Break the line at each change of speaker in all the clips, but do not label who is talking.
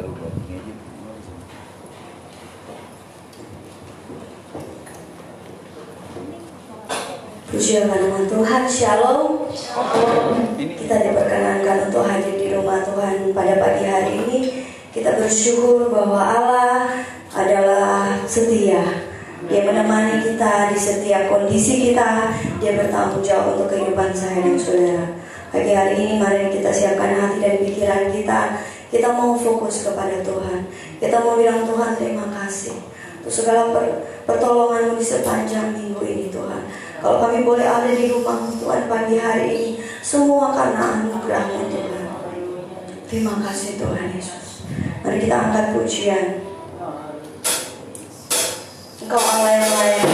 rubah ini aja.
Puji nama Tuhan, Shalom. Kita diperkenankan untuk hadir di rumah Tuhan pada pagi hari ini. Kita bersyukur bahwa Allah adalah setia. Dia menemani kita di setiap kondisi kita. Dia bertanggung jawab untuk kehidupan saya dan saudara. Pagi hari ini mari kita siapkan hati dan pikiran kita. Kita mau fokus kepada Tuhan. Kita mau bilang Tuhan terima kasih untuk segala pertolongan-Mu di sepanjang minggu ini Tuhan. Kalau kami boleh ada di rumah Tuhan pagi hari ini, semua karena anugerah-Mu Tuhan. Terima kasih Tuhan Yesus. Mari kita angkat pujian. Engkau Allah yang layak.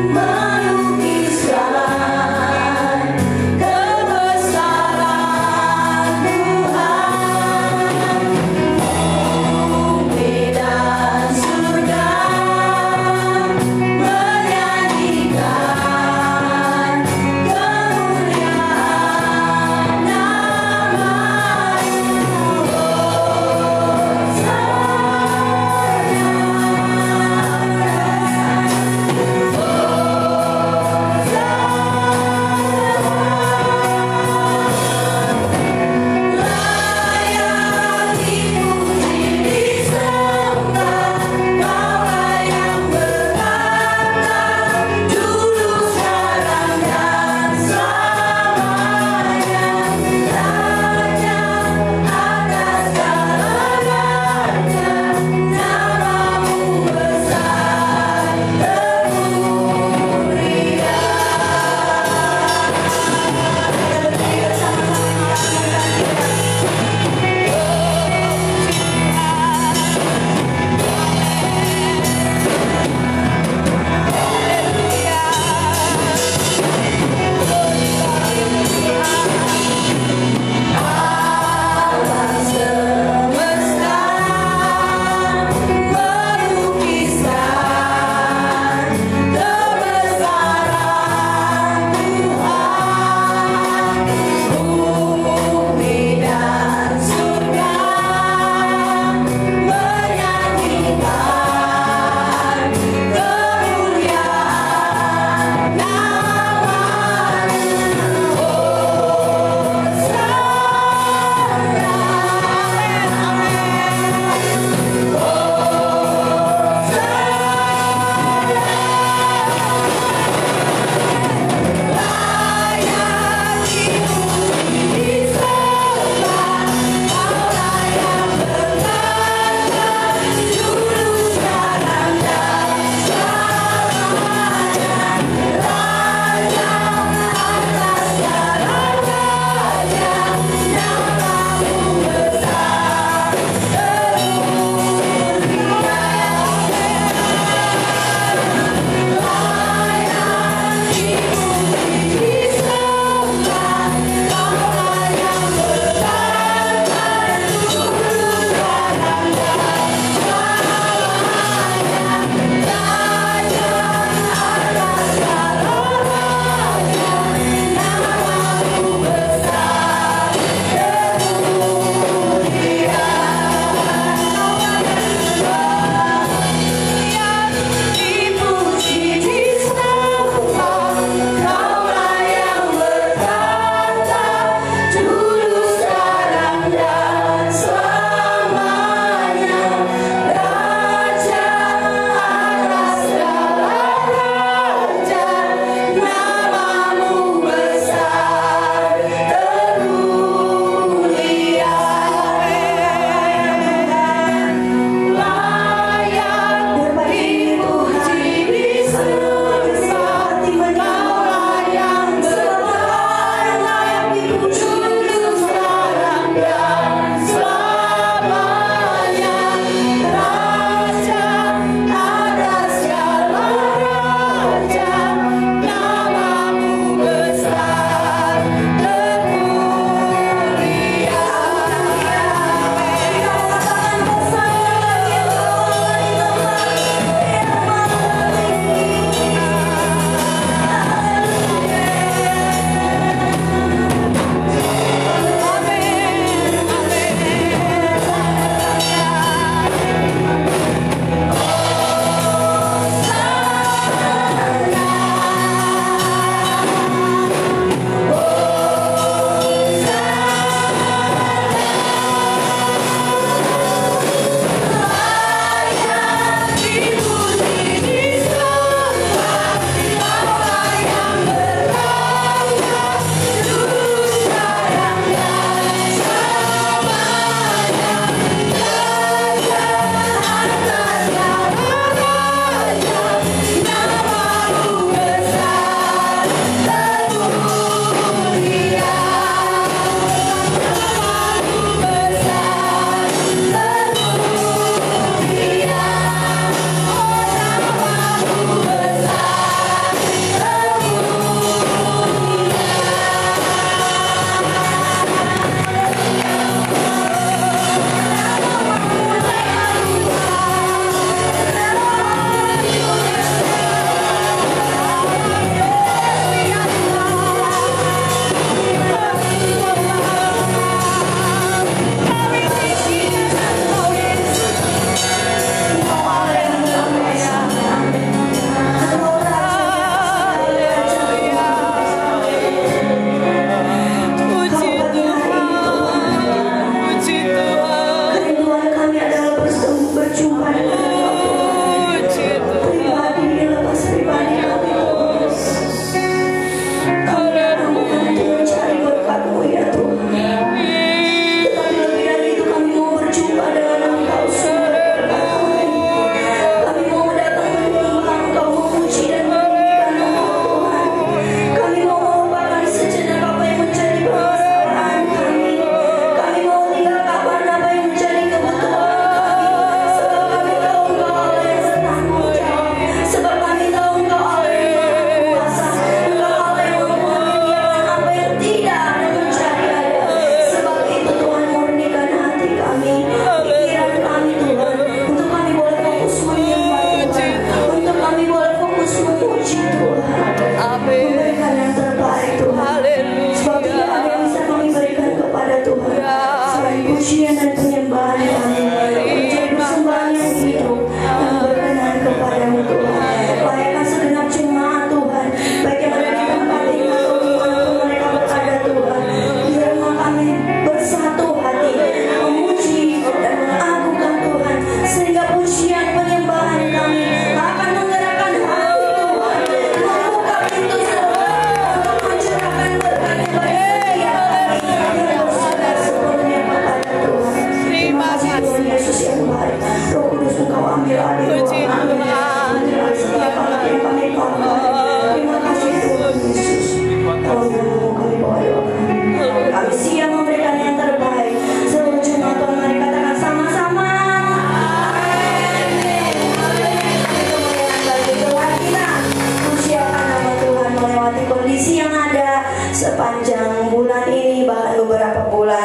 Melukiskan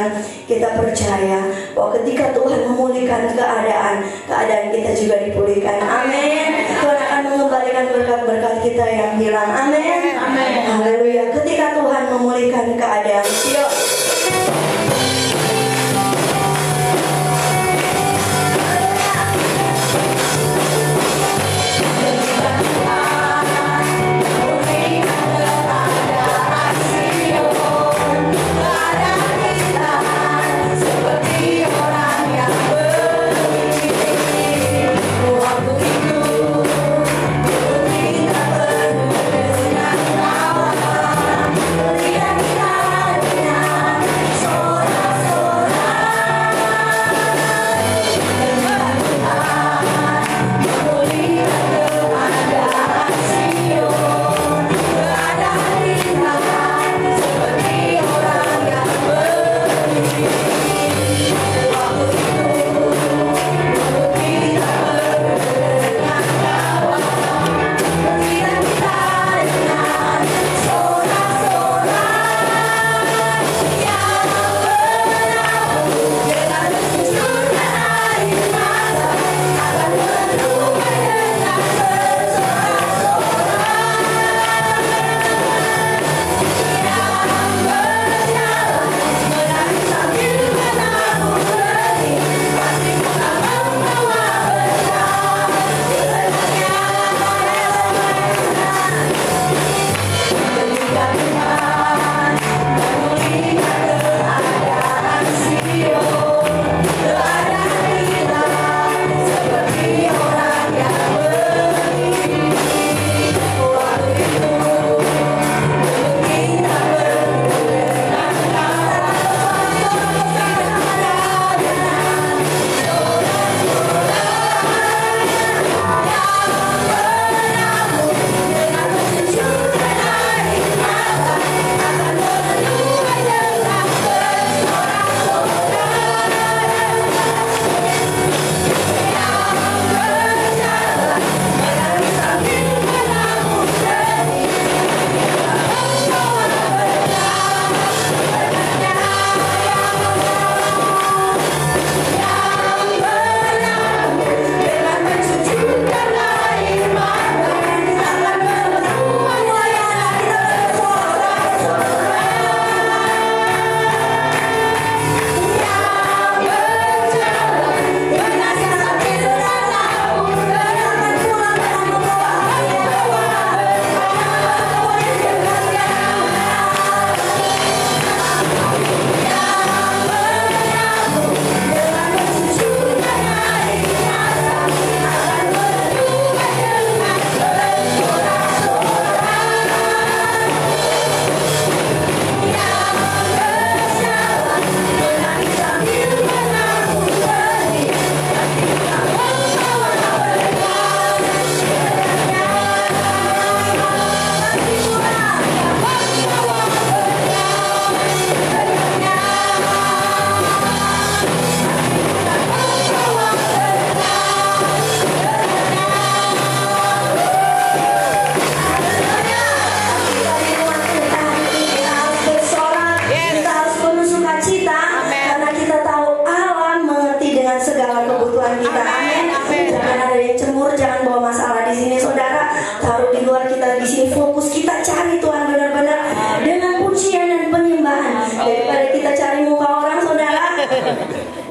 Tuhan, kita percaya bahwa ketika Tuhan memulihkan keadaan kita juga dipulihkan. Amin. Tuhan akan mengembalikan berkat-berkat kita yang hilang. Amin. Haleluya. Ketika Tuhan memulihkan keadaan, yuk.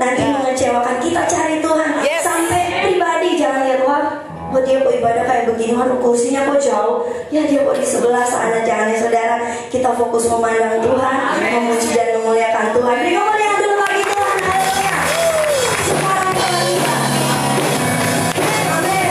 Nanti mengecewakan, kita cari Tuhan. Sampai pribadi, jangan lihat wah dia kok ibadah kayak begini, waduh kursinya kok jauh, ya dia kok di sebelah sana. Jangan ya saudara, kita fokus memandang Tuhan, memuji dan memuliakan Tuhan. Beri kemuliaan dulu bagi Tuhan. Haleluya. Sekarang kita amin.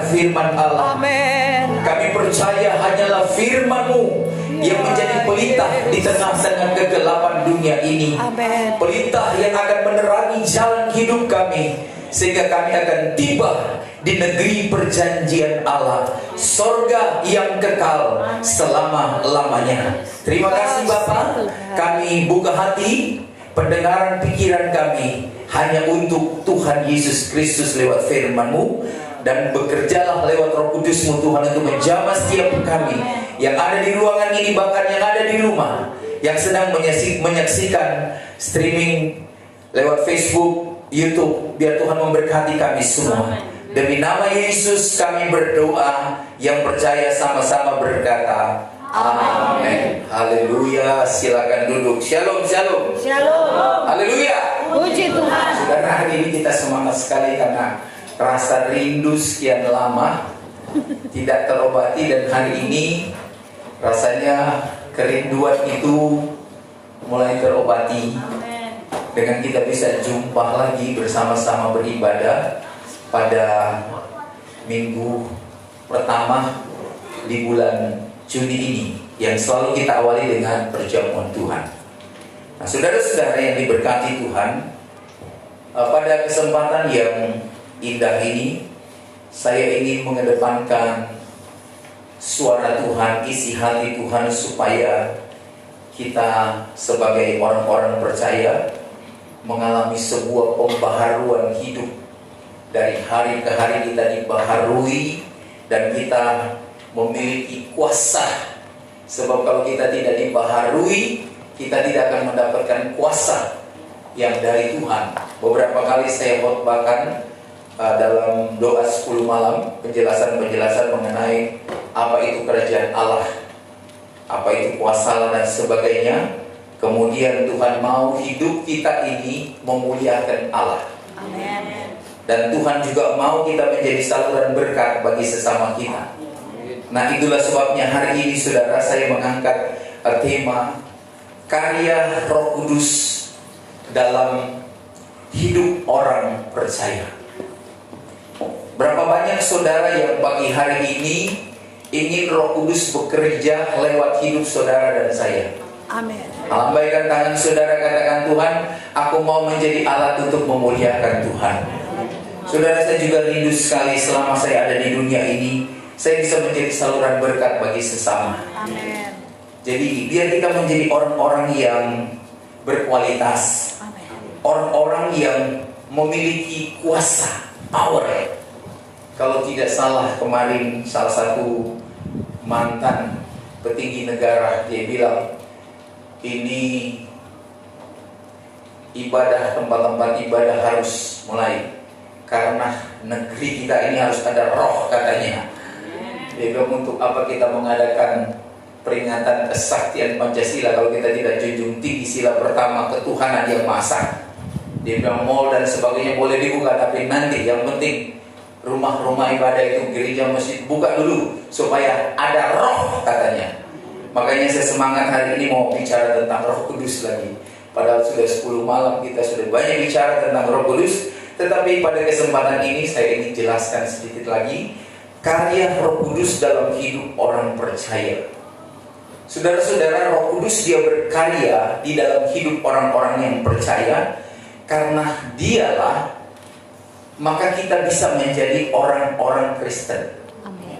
firman Allah.
Amin.
Kami percaya hanyalah firman-Mu yang menjadi pelita di tengah-tengah kegelapan dunia ini.
Amin.
Pelita yang akan menerangi jalan hidup kami, sehingga kami akan tiba di negeri perjanjian Allah, sorga yang kekal selama-lamanya. Terima kasih Bapa. Kami buka hati, pendengaran pikiran kami hanya untuk Tuhan Yesus Kristus lewat firman-Mu, dan bekerjalah lewat Roh Kudus-Mu Tuhan untuk menjamah setiap kami yang ada di ruangan ini, bahkan yang ada di rumah, yang sedang menyaksikan streaming lewat Facebook, YouTube. Biar Tuhan memberkati kami semua. Demi nama Yesus kami berdoa, yang percaya sama-sama berkata amin. Haleluya. Silakan duduk. Shalom, shalom.
Shalom.
Haleluya.
Puji Tuhan.
Saudara, hari ini kita semangat sekali karena rasa rindu sekian lama tidak terobati, dan hari ini rasanya kerinduan itu mulai terobati dengan kita bisa jumpa lagi bersama-sama beribadah pada minggu pertama di bulan Juni ini, yang selalu kita awali dengan perjamuan Tuhan. Nah, saudara-saudara yang diberkati Tuhan, pada kesempatan yang indah ini, saya ingin mengedepankan suara Tuhan, isi hati Tuhan, supaya kita sebagai orang-orang percaya mengalami sebuah pembaharuan hidup. Dari hari ke hari kita dibaharui, dan kita memiliki kuasa. Sebab kalau kita tidak dibaharui, kita tidak akan mendapatkan kuasa yang dari Tuhan. Beberapa kali saya khotbahkan dalam doa 10 malam, penjelasan-penjelasan mengenai apa itu kerajaan Allah, apa itu kuasa Allah dan sebagainya. Kemudian Tuhan mau hidup kita ini memuliakan Allah.
Amin.
Dan Tuhan juga mau kita menjadi saluran berkat bagi sesama kita. Nah, itulah sebabnya hari ini saudara, saya mengangkat tema karya Roh Kudus dalam hidup orang percaya. Berapa banyak saudara yang pagi hari ini ingin Roh Kudus bekerja lewat hidup saudara dan saya?
Amin.
Lambaikan tangan saudara, katakan, Tuhan, aku mau menjadi alat untuk memuliakan Tuhan. Saudara, saya juga rindu sekali selama saya ada di dunia ini, saya bisa menjadi saluran berkat bagi sesama.
Amin.
Jadi biar kita menjadi orang-orang yang berkualitas, orang-orang yang memiliki kuasa, power. Kalau tidak salah, kemarin salah satu mantan petinggi negara, dia bilang, ini ibadah, tempat-tempat ibadah harus mulai, karena negeri kita ini harus ada roh, katanya. Dia bilang, untuk apa kita mengadakan peringatan kesaktian Pancasila kalau kita tidak junjung tinggi sila pertama, ketuhanan yang Maha Esa. Dia bilang, mall dan sebagainya boleh dibuka, tapi nanti yang penting rumah-rumah ibadah itu, gereja, masjid, buka dulu supaya ada roh, katanya. Makanya saya semangat hari ini mau bicara tentang Roh Kudus lagi. Padahal sudah 10 malam kita sudah banyak bicara tentang Roh Kudus, tetapi pada kesempatan ini saya ingin jelaskan sedikit lagi karya Roh Kudus dalam hidup orang percaya. Saudara-saudara, Roh Kudus dia berkarya di dalam hidup orang-orang yang percaya. Karena dialah maka kita bisa menjadi orang-orang Kristen.
Amin.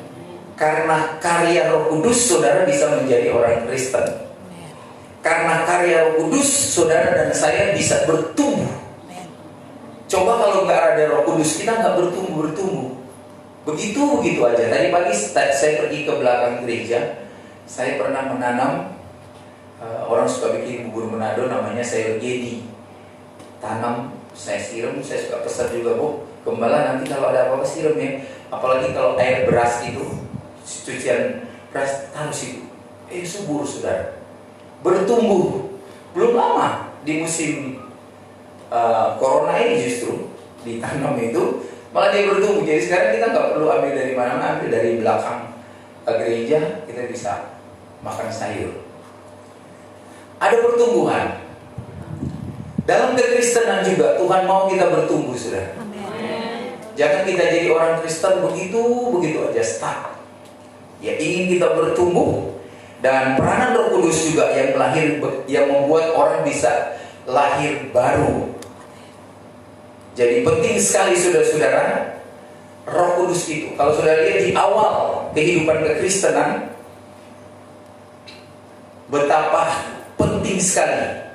Karena karya Roh Kudus, saudara bisa menjadi orang Kristen.
Amin.
Karena karya Roh Kudus, saudara dan saya bisa bertumbuh.
Amin.
Coba kalau nggak ada Roh Kudus, kita nggak bertumbuh. Begitu aja. Tadi pagi saya pergi ke belakang gereja, saya pernah menanam, orang suka bikin bubur Manado, namanya sayur gedi. Tanam, saya siram, saya suka pesan juga, Bu, gembala nanti kalau ada apa-apa siram ya. Apalagi kalau air beras itu, cucian beras, taruh situ. Subur, saudara. Bertumbuh. Belum lama di musim corona ini justru ditanam itu, malah dia bertumbuh. Jadi sekarang kita nggak perlu ambil dari mana-mana, ambil dari belakang gereja, kita bisa makan sayur. Ada pertumbuhan. Dalam kekristenan juga Tuhan mau kita bertumbuh, saudara.
Amin.
Jangan kita jadi orang Kristen begitu aja stuck. Ya, ingin kita bertumbuh, dan peranan Roh Kudus juga yang membuat orang bisa lahir baru. Jadi penting sekali saudara-saudara, Roh Kudus itu. Kalau saudara lihat di awal kehidupan kekristenan, betapa penting sekali,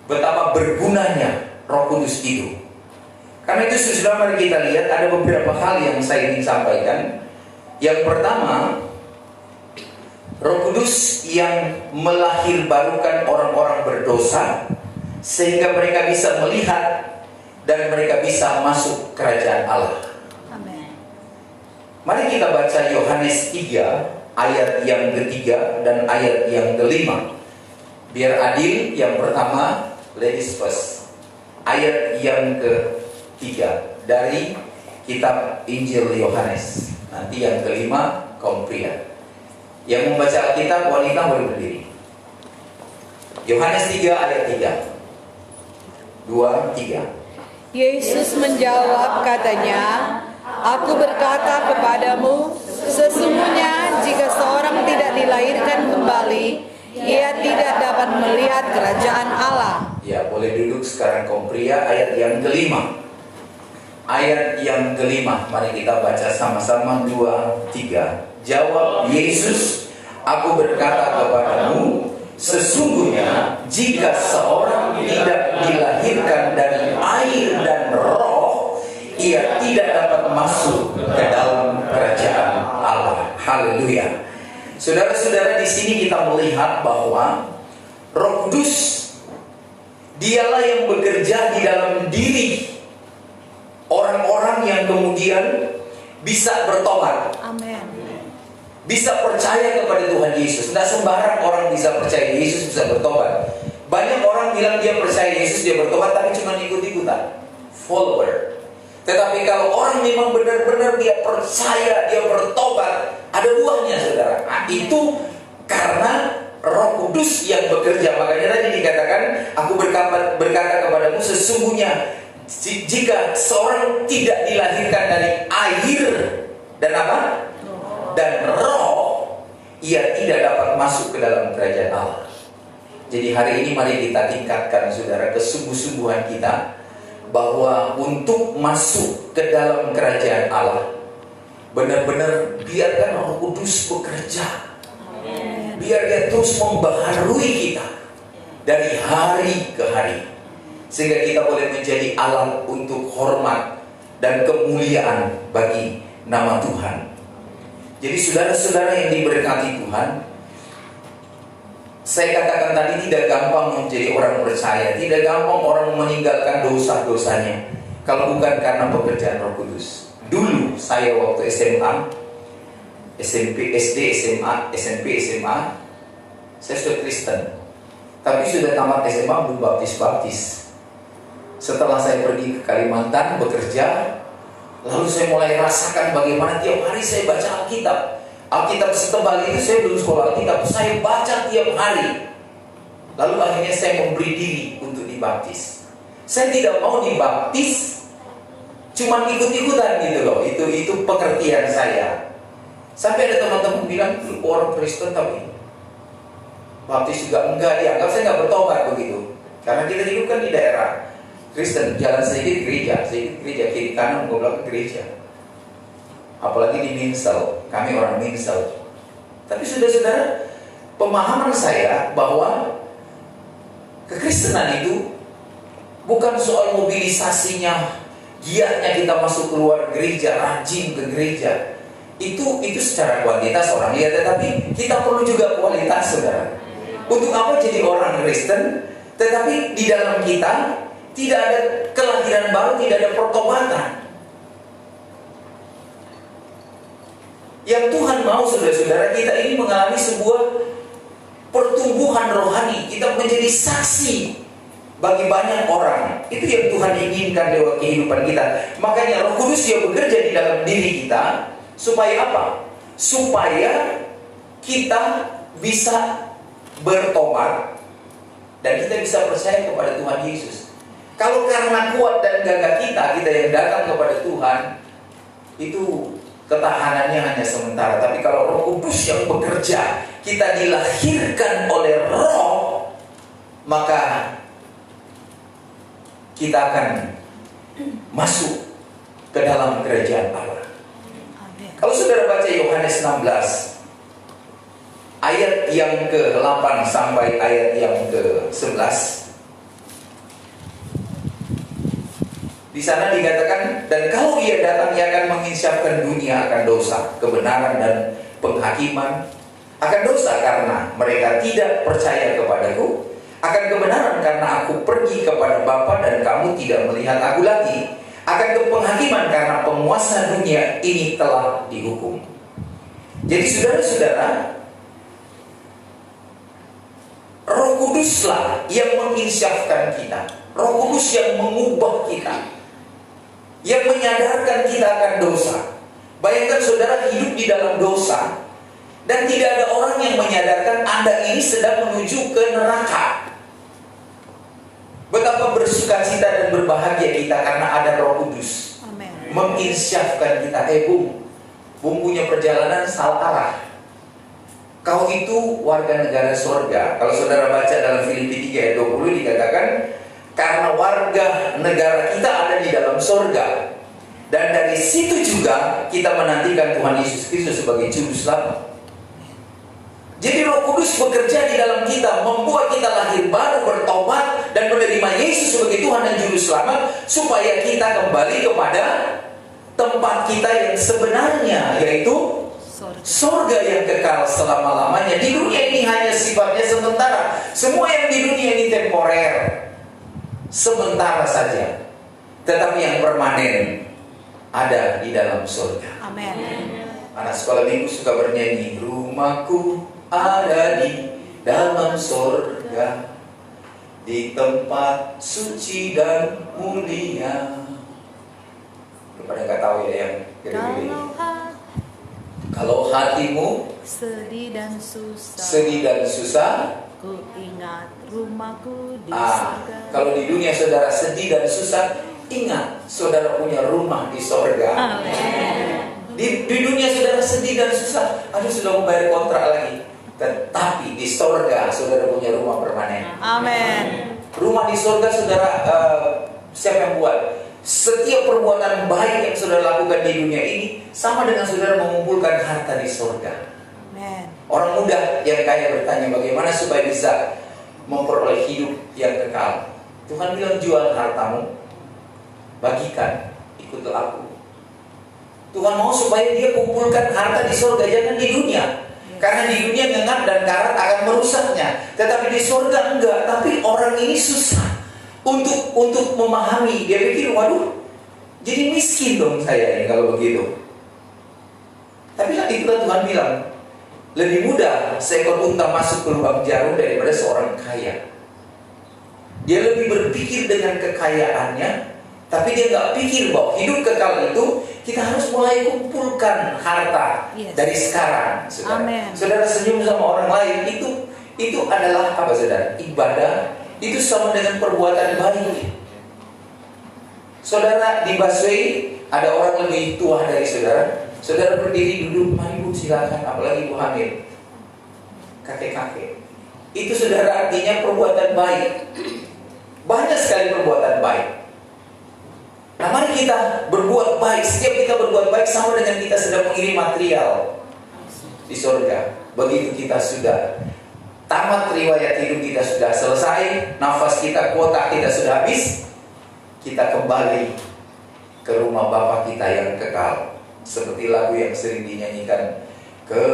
betapa bergunanya Roh Kudus itu. Karena itu saudara, mari kita lihat ada beberapa hal yang saya ingin sampaikan. Yang pertama, Roh Kudus yang melahirbarukan orang-orang berdosa sehingga mereka bisa melihat dan mereka bisa masuk kerajaan Allah.
Amin.
Mari kita baca Yohanes 3 ayat yang ketiga dan ayat yang kelima. Biar adil, yang pertama ladies first. Ayat yang ketiga dari kitab Injil Yohanes. Nanti yang kelima kaum pria. Yang membaca Alkitab wanita boleh berdiri. Yohanes 3 ayat 3. 2, 3.
Yesus menjawab katanya, Aku berkata kepadamu, sesungguhnya jika seorang tidak dilahirkan kembali, ia tidak dapat melihat kerajaan Allah.
Ya, boleh duduk sekarang kaum pria. Ayat yang kelima. Ayat yang kelima, mari kita baca sama-sama. 2, 3. Jawab Yesus, Aku berkata kepadamu, sesungguhnya jika seorang tidak dilahirkan dari air dan roh, ia tidak dapat masuk ke dalam kerajaan Allah. Haleluya. Saudara-saudara, di sini kita melihat bahwa Roh Kudus dialah yang bekerja di dalam diri orang-orang yang kemudian bisa bertobat.
Amin.
Bisa percaya kepada Tuhan Yesus. Tidak sembarang orang bisa percaya Yesus bisa bertobat. Banyak orang bilang dia percaya Yesus, dia bertobat, tapi cuma ikut-ikutan, follower. Tetapi kalau orang memang benar-benar dia percaya, dia bertobat, ada buahnya saudara. Nah, itu karena Roh Kudus yang bekerja. Makanya tadi dikatakan, Aku berkata kepadamu, sesungguhnya jika seorang tidak dilahirkan dari air dan apa? Dan roh, ia tidak dapat masuk ke dalam kerajaan Allah. Jadi hari ini mari kita tingkatkan saudara kesungguh-sungguhan kita bahwa untuk masuk ke dalam kerajaan Allah, benar-benar biarkan Roh Kudus bekerja. Biar dia terus membaharui kita dari hari ke hari, sehingga kita boleh menjadi alat untuk hormat dan kemuliaan bagi nama Tuhan. Jadi saudara-saudara yang diberkati Tuhan, saya katakan tadi tidak gampang menjadi orang percaya, tidak gampang orang meninggalkan dosa-dosanya kalau bukan karena pekerjaan Roh Kudus. Dulu saya waktu SMA, SMP, SD, SMA, SMP, SMA, saya sudah Kristen, tapi sudah tamat SMA belum baptis-baptis. Setelah saya pergi ke Kalimantan bekerja, lalu saya mulai rasakan bagaimana tiap hari saya baca Alkitab. Alkitab setebal itu, saya belum sekolah Alkitab, saya baca tiap hari. Lalu akhirnya saya memberi diri untuk dibaptis. Saya tidak mau dibaptis cuma ikut-ikutan gitu loh. Itu pengertian saya. Sampai ada teman-teman bilang, lu orang Kristen tapi baptis juga enggak, dianggap saya enggak bertobat begitu. Karena kita hidup kan di daerah Kristen, jalan sedikit gereja, kiri kanan belakang gereja. Apalagi di Minsel, kami orang Minsel. Tapi saudara-saudara, pemahaman saya bahwa kekristenan itu bukan soal mobilisasinya, giatnya kita masuk keluar gereja, rajin ke gereja. Itu secara kuantitas orang lihat, tetapi kita perlu juga kualitas, saudara. Untuk apa jadi orang Kristen, tetapi di dalam kita tidak ada kelahiran baru, tidak ada pertobatan. Yang Tuhan mau saudara-saudara, kita ini mengalami sebuah pertumbuhan rohani. Kita menjadi saksi bagi banyak orang. Itu yang Tuhan inginkan lewat kehidupan kita. Makanya Roh Kudus dia bekerja di dalam diri kita. Supaya apa? Supaya kita bisa bertobat dan kita bisa percaya kepada Tuhan Yesus. Kalau karena kuat dan gagah kita yang datang kepada Tuhan, itu ketahanannya hanya sementara. Tapi kalau Roh Kudus yang bekerja, kita dilahirkan oleh Roh, maka kita akan masuk ke dalam kerajaan Allah. Kalau saudara baca Yohanes 16 ayat yang ke-8 sampai ayat yang ke-11, di sana dikatakan, dan kalau ia datang, ia akan menginsafkan dunia akan dosa, kebenaran dan penghakiman. Akan dosa karena mereka tidak percaya kepadaku, akan kebenaran karena aku pergi kepada Bapa dan kamu tidak melihat aku lagi, akan penghakiman karena penguasa dunia ini telah dihukum. Jadi saudara-saudara, Roh Kuduslah yang menginsafkan kita, Roh Kudus yang mengubah kita, yang menyadarkan kita akan dosa. Bayangkan saudara hidup di dalam dosa dan tidak ada orang yang menyadarkan Anda ini sedang menuju ke neraka. Betapa bersukacita dan berbahagia kita karena ada Roh Kudus.
Amen.
Menginsafkan kita. Bung punya perjalanan salah arah. Kau itu warga negara sorga. Kalau saudara baca dalam Filipi 3 ayat 20 dikatakan, karena warga negara kita ada di dalam sorga, dan dari situ juga kita menantikan Tuhan Yesus Kristus sebagai juru selamat. Jadi Roh Kudus bekerja di dalam kita, membuat kita lahir baru, bertobat dan menerima Yesus sebagai Tuhan dan juru selamat, supaya kita kembali kepada tempat kita yang sebenarnya, yaitu sorga yang kekal selama-lamanya. Di dunia ini hanya sifatnya sementara. Semua yang di dunia ini temporer, sementara saja. Tetapi yang permanen ada di dalam surga.
Amin.
Anak sekolah minggu suka bernyanyi, rumahku ada di dalam surga, di tempat suci dan mulia. Kepada nggak tahu ya yang gede-gede. Kalau hatimu
sedih dan susah,
ku
ingat rumahku di surga.
Kalau di dunia saudara sedih dan susah, ingat saudara punya rumah di surga.
Amen.
Di dunia saudara sedih dan susah, aduh sudah mau bayar kontrak lagi. Tetapi di surga saudara punya rumah permanen.
Amin.
Rumah di surga saudara, siapa yang buat? Setiap perbuatan baik yang saudara lakukan di dunia ini sama dengan saudara mengumpulkan harta di surga.
Amen.
Orang muda yang kaya bertanya bagaimana supaya bisa memperoleh hidup yang kekal. Tuhan bilang, jual hartamu, bagikan, ikutlah aku. Tuhan mau supaya dia kumpulkan harta di surga, jangan di dunia. Karena di dunia ngengat dan karat akan merusaknya. Tetapi di surga enggak. Tapi orang ini susah untuk memahami. Dia pikir, waduh, jadi miskin dong saya ini kalau begitu. Tapi itulah Tuhan bilang, lebih mudah seekor unta masuk ke lubang jarum daripada seorang kaya. Dia lebih berpikir dengan kekayaannya, tapi dia nggak pikir bahwa hidup kekal itu kita harus mulai kumpulkan harta dari sekarang. Saudara.
Amen.
Saudara senyum sama orang lain itu adalah apa saudara? Ibadah. Itu sama dengan perbuatan baik. Saudara di busway ada orang lebih tua dari saudara. Saudara berdiri duduk, mari Bu silakan, apalagi Bu hamil, kakek-kakek. Itu saudara artinya perbuatan baik. Banyak sekali perbuatan baik. Nah mari kita berbuat baik. Setiap kita berbuat baik sama dengan kita sedang mengirim material di surga. Begitu kita sudah tamat, riwayat hidup kita sudah selesai, nafas kita, kuota kita sudah habis, kita kembali ke rumah Bapa kita yang kekal. Seperti lagu yang sering dinyanyikan, ke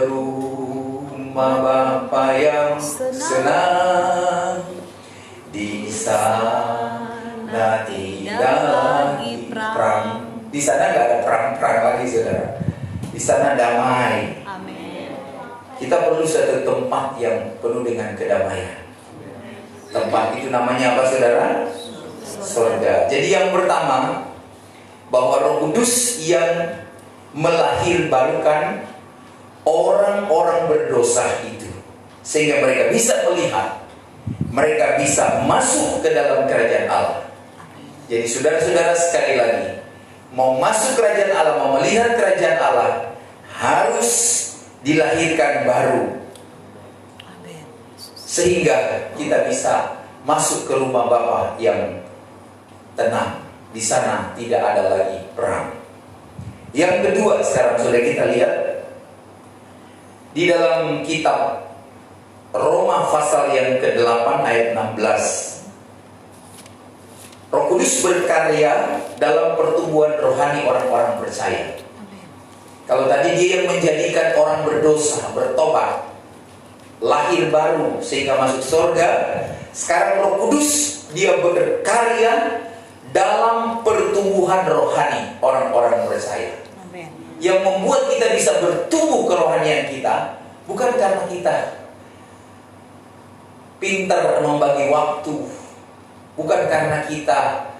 rumah Bapa yang senang, di sana tidak lagi perang. Di sana nggak ada perang-perang lagi saudara. Di sana damai.
Amin.
Kita perlu satu tempat yang penuh dengan kedamaian. Tempat itu namanya apa saudara? Surga. Jadi yang pertama, bahwa Roh Kudus yang melahirbarukan orang-orang berdosa itu, sehingga mereka bisa melihat, mereka bisa masuk ke dalam kerajaan Allah. Jadi saudara-saudara sekali lagi, mau masuk kerajaan Allah, mau melihat kerajaan Allah, harus dilahirkan baru.
Amin.
Sehingga kita bisa masuk ke rumah Bapa yang tenang. Di sana tidak ada lagi perang. Yang kedua, sekarang sudah kita lihat di dalam kitab Roma pasal yang ke-8 ayat 16. Roh Kudus berkarya dalam pertumbuhan rohani orang-orang percaya.
Amin.
Kalau tadi dia yang menjadikan orang berdosa, bertobat, lahir baru sehingga masuk surga, sekarang Roh Kudus dia berkarya dalam pertumbuhan rohani orang-orang percaya.
Amin.
Yang membuat kita bisa bertumbuh kerohanian kita bukan karena kita pintar membagi waktu, bukan karena kita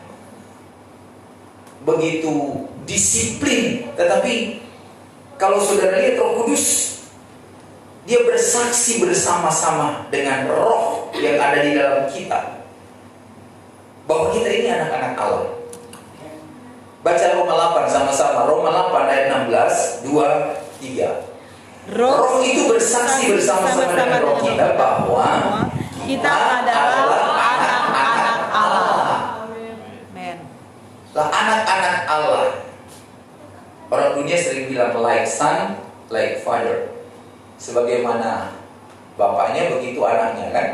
begitu disiplin, tetapi kalau saudara lihat Roh Kudus, dia bersaksi bersama-sama dengan roh yang ada di dalam kita bahwa kita ini anak-anak Allah. Baca Roma 8 sama-sama. Roma 8 ayat 16, 2, 3. Roh itu bersaksi bersama-sama dengan roh kita bahwa
kita adalah anak-anak Allah. Amin.
Lah anak-anak Allah. Orang dunia sering bilang like son, like father. Sebagaimana bapaknya begitu anaknya kan.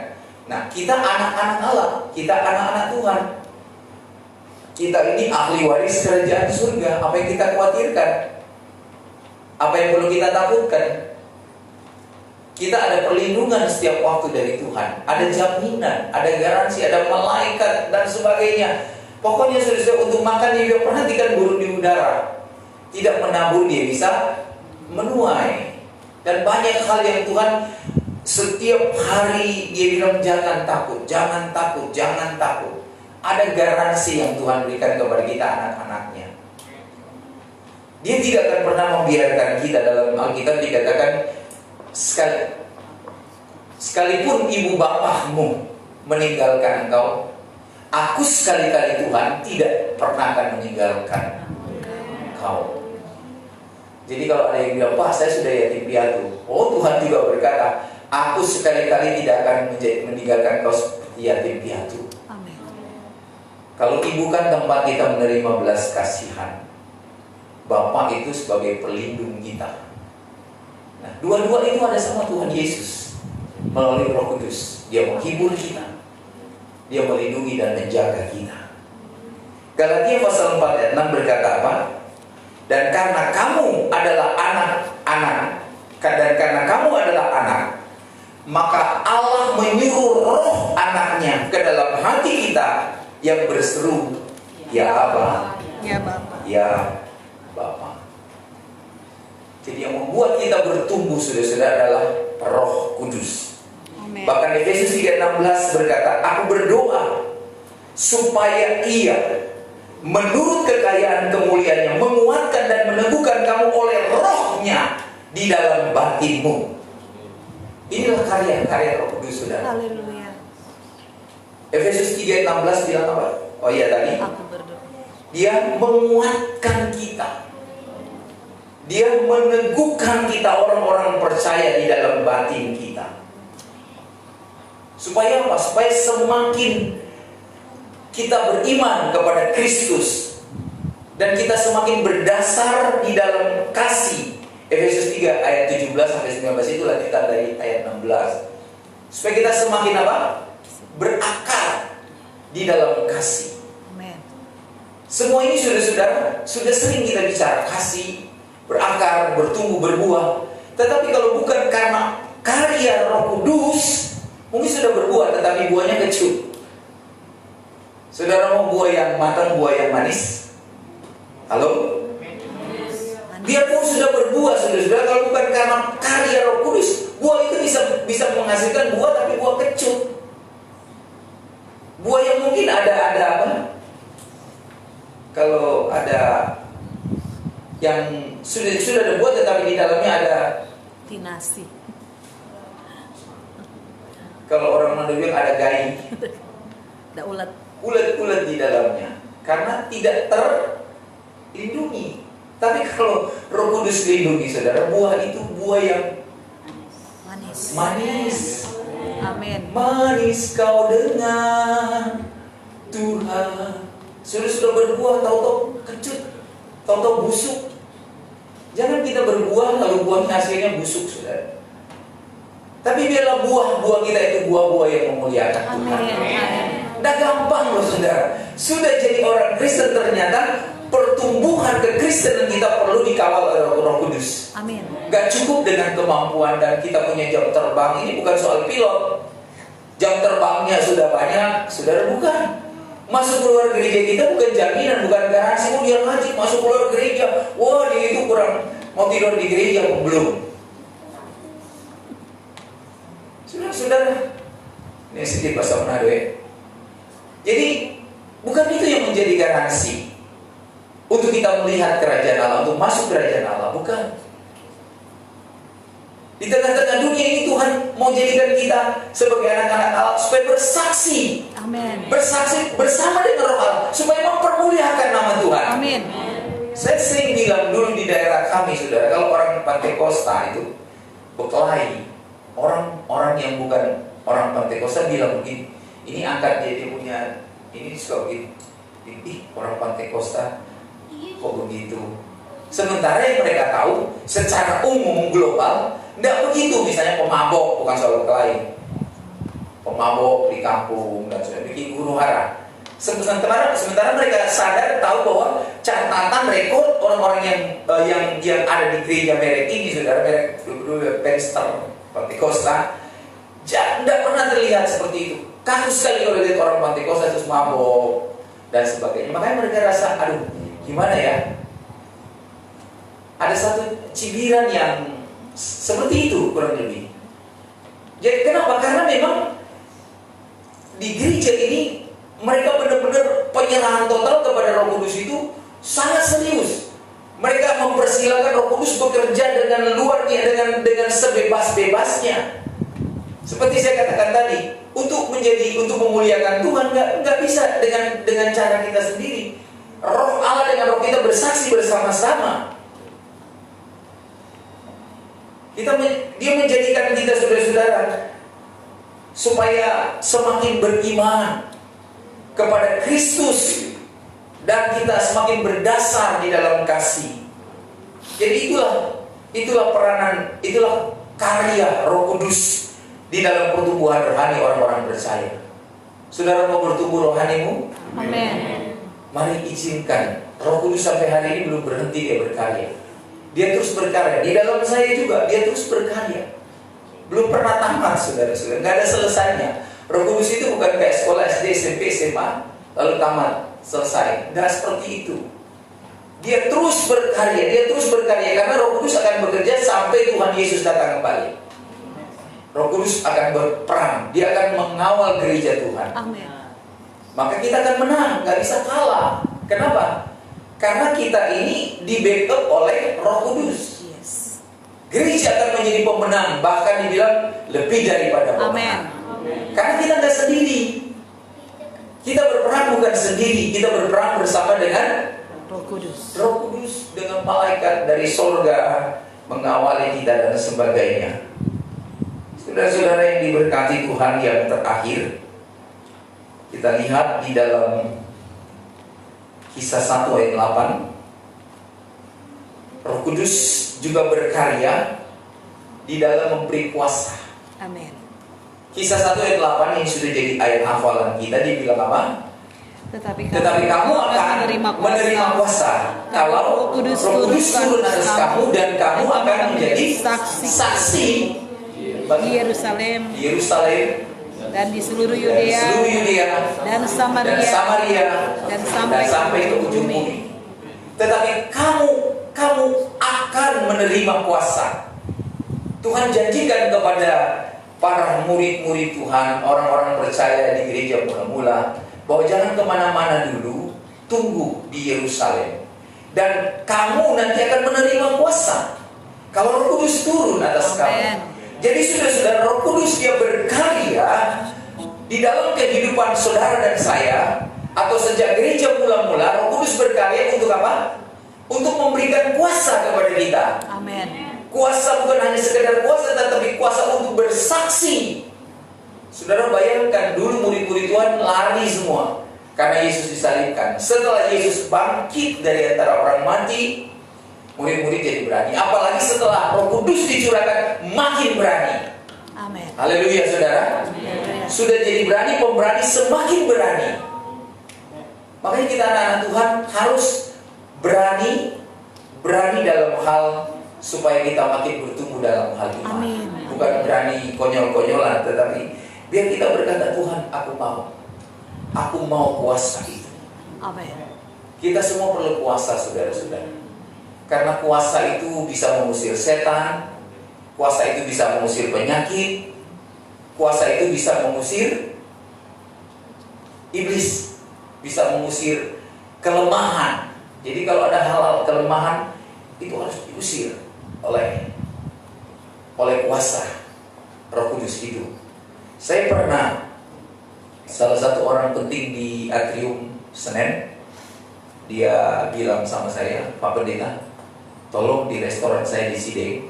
Nah, kita anak-anak Allah, kita anak-anak Tuhan. Kita ini ahli waris kerajaan surga. Apa yang kita khawatirkan? Apa yang perlu kita takutkan? Kita ada perlindungan setiap waktu dari Tuhan. Ada jaminan, ada garansi, ada malaikat dan sebagainya. Pokoknya sudah untuk makan dia juga perhatikan burung di udara. Tidak menabur dia bisa menuai. Dan banyak hal yang Tuhan setiap hari dia bilang jangan takut, jangan takut, jangan takut. Ada garansi yang Tuhan berikan kepada kita anak-anaknya. Dia tidak akan pernah membiarkan kita. Dalam Alkitab dikatakan sekalipun ibu bapakmu meninggalkan engkau, aku sekali-kali Tuhan tidak pernah akan meninggalkan engkau. Jadi kalau ada yang bilang, Pak saya sudah yatim piatu, oh Tuhan juga berkata, aku sekali-kali tidak akan meninggalkan engkau seperti yatim piatu.
Amin.
Kalau ibu kan tempat kita menerima belas kasihan, Bapa itu sebagai pelindung kita. Nah, dua-dua itu ada sama Tuhan Yesus melalui Roh Kudus. Dia menghibur kita, dia melindungi dan menjaga kita. Galatia pasal 4 ayat 6 berkata apa? Dan karena kamu adalah anak-anak, dan karena kamu adalah anak, maka Allah menyuruh roh anaknya ke dalam hati kita yang berseru, ya Aba,
Ya Bapak.
ya Bapa. Jadi yang membuat kita bertumbuh saudara-saudara adalah Roh Kudus.
Amin.
Bahkan Efesus 3:16 berkata, aku berdoa supaya Ia menurut kekayaan kemuliaannya menguatkan dan meneguhkan kamu oleh rohnya di dalam batinmu. Inilah karya-karya Roh Kudus saudara.
Haleluya.
Efesus 3:16 bilang apa? Oh iya tadi.
Aku berdoa.
Dia menguatkan kita. Dia meneguhkan kita orang-orang percaya di dalam batin kita. Supaya apa? Supaya semakin kita beriman kepada Kristus dan kita semakin berdasar di dalam kasih. Efesus 3 ayat 17 sampai 19 itu lanjutan dari ayat 16. Supaya kita semakin apa? Berakar di dalam kasih.
Amin.
Semua ini sudah sering kita bicara kasih, berakar, bertumbuh, berbuah. Tetapi kalau bukan karena karya Roh Kudus, mungkin sudah berbuah tetapi buahnya kecut. Saudara mau buah yang matang, buah yang manis? Halo? Biarpun sudah berbuah, saudara, kalau bukan karena karya Roh Kudus, buah itu bisa menghasilkan buah tapi buah kecut. Buah yang mungkin ada apa? Kalau ada yang sudah ada buah tetapi di dalamnya ada,
Tinasi.
kalau orang Manado bilang ada gai,
Ada ulat.
ulet-ulet di dalamnya, karena tidak lindungi. Tapi kalau Roh Kudus lindungi saudara, buah itu buah yang manis.
Amin.
Manis kau dengan Tuhan. Sudah berbuah, tahu-tahu kecut, tahu-tahu busuk. Jangan kita berbuah lalu buahnya hasilnya busuk, saudara. Tapi biarlah buah-buah kita itu buah-buah yang memuliakan Tuhan. Udah gampang loh saudara. Sudah jadi orang Kristen ternyata pertumbuhan kekristenan kita perlu dikawal oleh Roh Kudus.
Amin.
Gak cukup dengan kemampuan dan kita punya jam terbang. Ini bukan soal pilot. Jam terbangnya sudah banyak, saudara, bukan. Masuk keluar gereja kita bukan jaminan, bukan garansi. Oh dia ngaji masuk keluar gereja, wah dia itu kurang mau tidur di gereja apa belum. Saudara, ini sedikit bahasa Manado ya. Jadi bukan itu yang menjadi garansi untuk kita melihat kerajaan Allah, untuk masuk kerajaan Allah, bukan. Di tengah-tengah dunia ini Tuhan mau jadikan kita sebagai anak-anak Allah supaya bersaksi.
Amin.
Bersaksi bersama dengan Roh Allah supaya mempermuliakan nama Tuhan.
Amin.
Saya sering bilang dulu di daerah kami, saudara, kalau orang Pantekosta itu berkelahi, orang yang bukan orang Pantekosta bilang begini, ini angkat dia punya, ini suka begini, ih orang Pantekosta kok begitu. Sementara yang mereka tahu secara umum global tidak begitu. Misalnya pemabok, bukan soal berkelahi, pemabok di kampung dan sudah bikin huru hara. Sementara mereka sadar tahu bahwa catatan rekor orang-orang yang ada di gereja merek ini, saudara, merek Penster Pantekosta, tidak pernah terlihat seperti itu. Kasus sekali kalau lihat orang Pantekosta terus mabok dan sebagainya. Makanya mereka rasa, aduh, gimana ya? Ada satu cibiran yang seperti itu kurang lebih. Jadi kenapa? Karena memang di gereja ini mereka benar-benar penyerahan total kepada Roh Kudus itu sangat serius. Mereka mempersilahkan Roh Kudus bekerja dengan luarnya, dengan sebebas-bebasnya. Seperti saya katakan tadi, untuk memuliakan Tuhan nggak bisa dengan cara kita sendiri. Roh Allah dengan Roh kita bersaksi bersama-sama. Dia menjadikan kita saudara-saudara supaya semakin beriman kepada Kristus dan kita semakin berdasar di dalam kasih. Jadi itulah peranan, itulah karya Roh Kudus di dalam pertumbuhan rohani orang-orang percaya. Saudara mau bertumbuh rohanimu?
Amin.
Mari izinkan Roh Kudus sampai hari ini belum berhenti dia berkarya. Dia terus berkarya. Di dalam saya juga dia terus berkarya. Belum pernah tamat, saudara-saudara. Nggak ada selesainya. Roh Kudus itu bukan kayak sekolah SD, SMP, SMA lalu tamat, selesai. Nggak seperti itu. Dia terus berkarya karena Roh Kudus akan bekerja sampai Tuhan Yesus datang kembali. Roh Kudus akan berperang. Dia akan mengawal gereja Tuhan.
Amin.
Maka kita akan menang, nggak bisa kalah. Kenapa? Karena kita ini di-backup oleh Roh Kudus.
Yes.
Gereja akan menjadi pemenang, bahkan dibilang lebih daripada pemenang.
Amin.
Karena kita nggak sendiri. Kita berperang bukan sendiri, kita berperang bersama dengan
Roh Kudus.
Roh Kudus, dengan malaikat dari surga mengawali kita dan sebagainya. Saudara-saudara yang diberkati Tuhan, yang terakhir kita lihat di dalam Kisah 1 ayat 8. Roh Kudus juga berkarya di dalam memberi kuasa.
Amin.
Kisah 1 ayat 8 ini sudah jadi ayat hafalan kita. Dia bilang apa?
Tetapi
kamu akan menerima kuasa kalau Roh Kudus turun atas kamu, dan kamu akan menjadi saksi
di Yerusalem dan di seluruh Yudea dan Samaria dan sampai ke ujung bumi.
Tetapi kamu akan menerima kuasa. Tuhan janjikan kepada para murid-murid Tuhan, orang-orang percaya di gereja mula-mula, bahwa jangan kemana-mana dulu, tunggu di Yerusalem, dan kamu nanti akan menerima kuasa kalau Roh Kudus turun atas kamu. Jadi saudara, Roh Kudus dia berkarya di dalam kehidupan saudara dan saya, atau sejak gereja mula-mula Roh Kudus berkarya untuk apa? untuk memberikan kuasa kepada kita.
Amin.
Kuasa bukan hanya sekedar kuasa, tetapi kuasa untuk bersaksi. Saudara bayangkan dulu murid-murid Tuhan lari semua karena Yesus disalibkan. Setelah Yesus bangkit dari antara orang mati, murid-murid jadi berani. Apalagi setelah Roh Kudus dicurahkan, makin berani.
Amin.
Haleluya saudara. Sudah jadi berani, pemberani semakin berani. Makanya kita anak-anak Tuhan harus berani dalam hal supaya kita makin bertumbuh dalam hal iman.
Amin.
Bukan berani konyol-konyolan, tetapi biar kita berkata, Tuhan, aku mau kuasa itu.
Amin.
Kita semua perlu kuasa, saudara-saudara. Karena kuasa itu bisa mengusir setan, kuasa itu bisa mengusir penyakit, kuasa itu bisa mengusir iblis, bisa mengusir kelemahan. Jadi kalau ada hal-hal kelemahan, itu harus diusir oleh kuasa Roh Kudus itu. Saya pernah salah satu orang penting di Atrium Senen, dia bilang sama saya, Pak Pendeta, tolong di restoran saya di Sideng,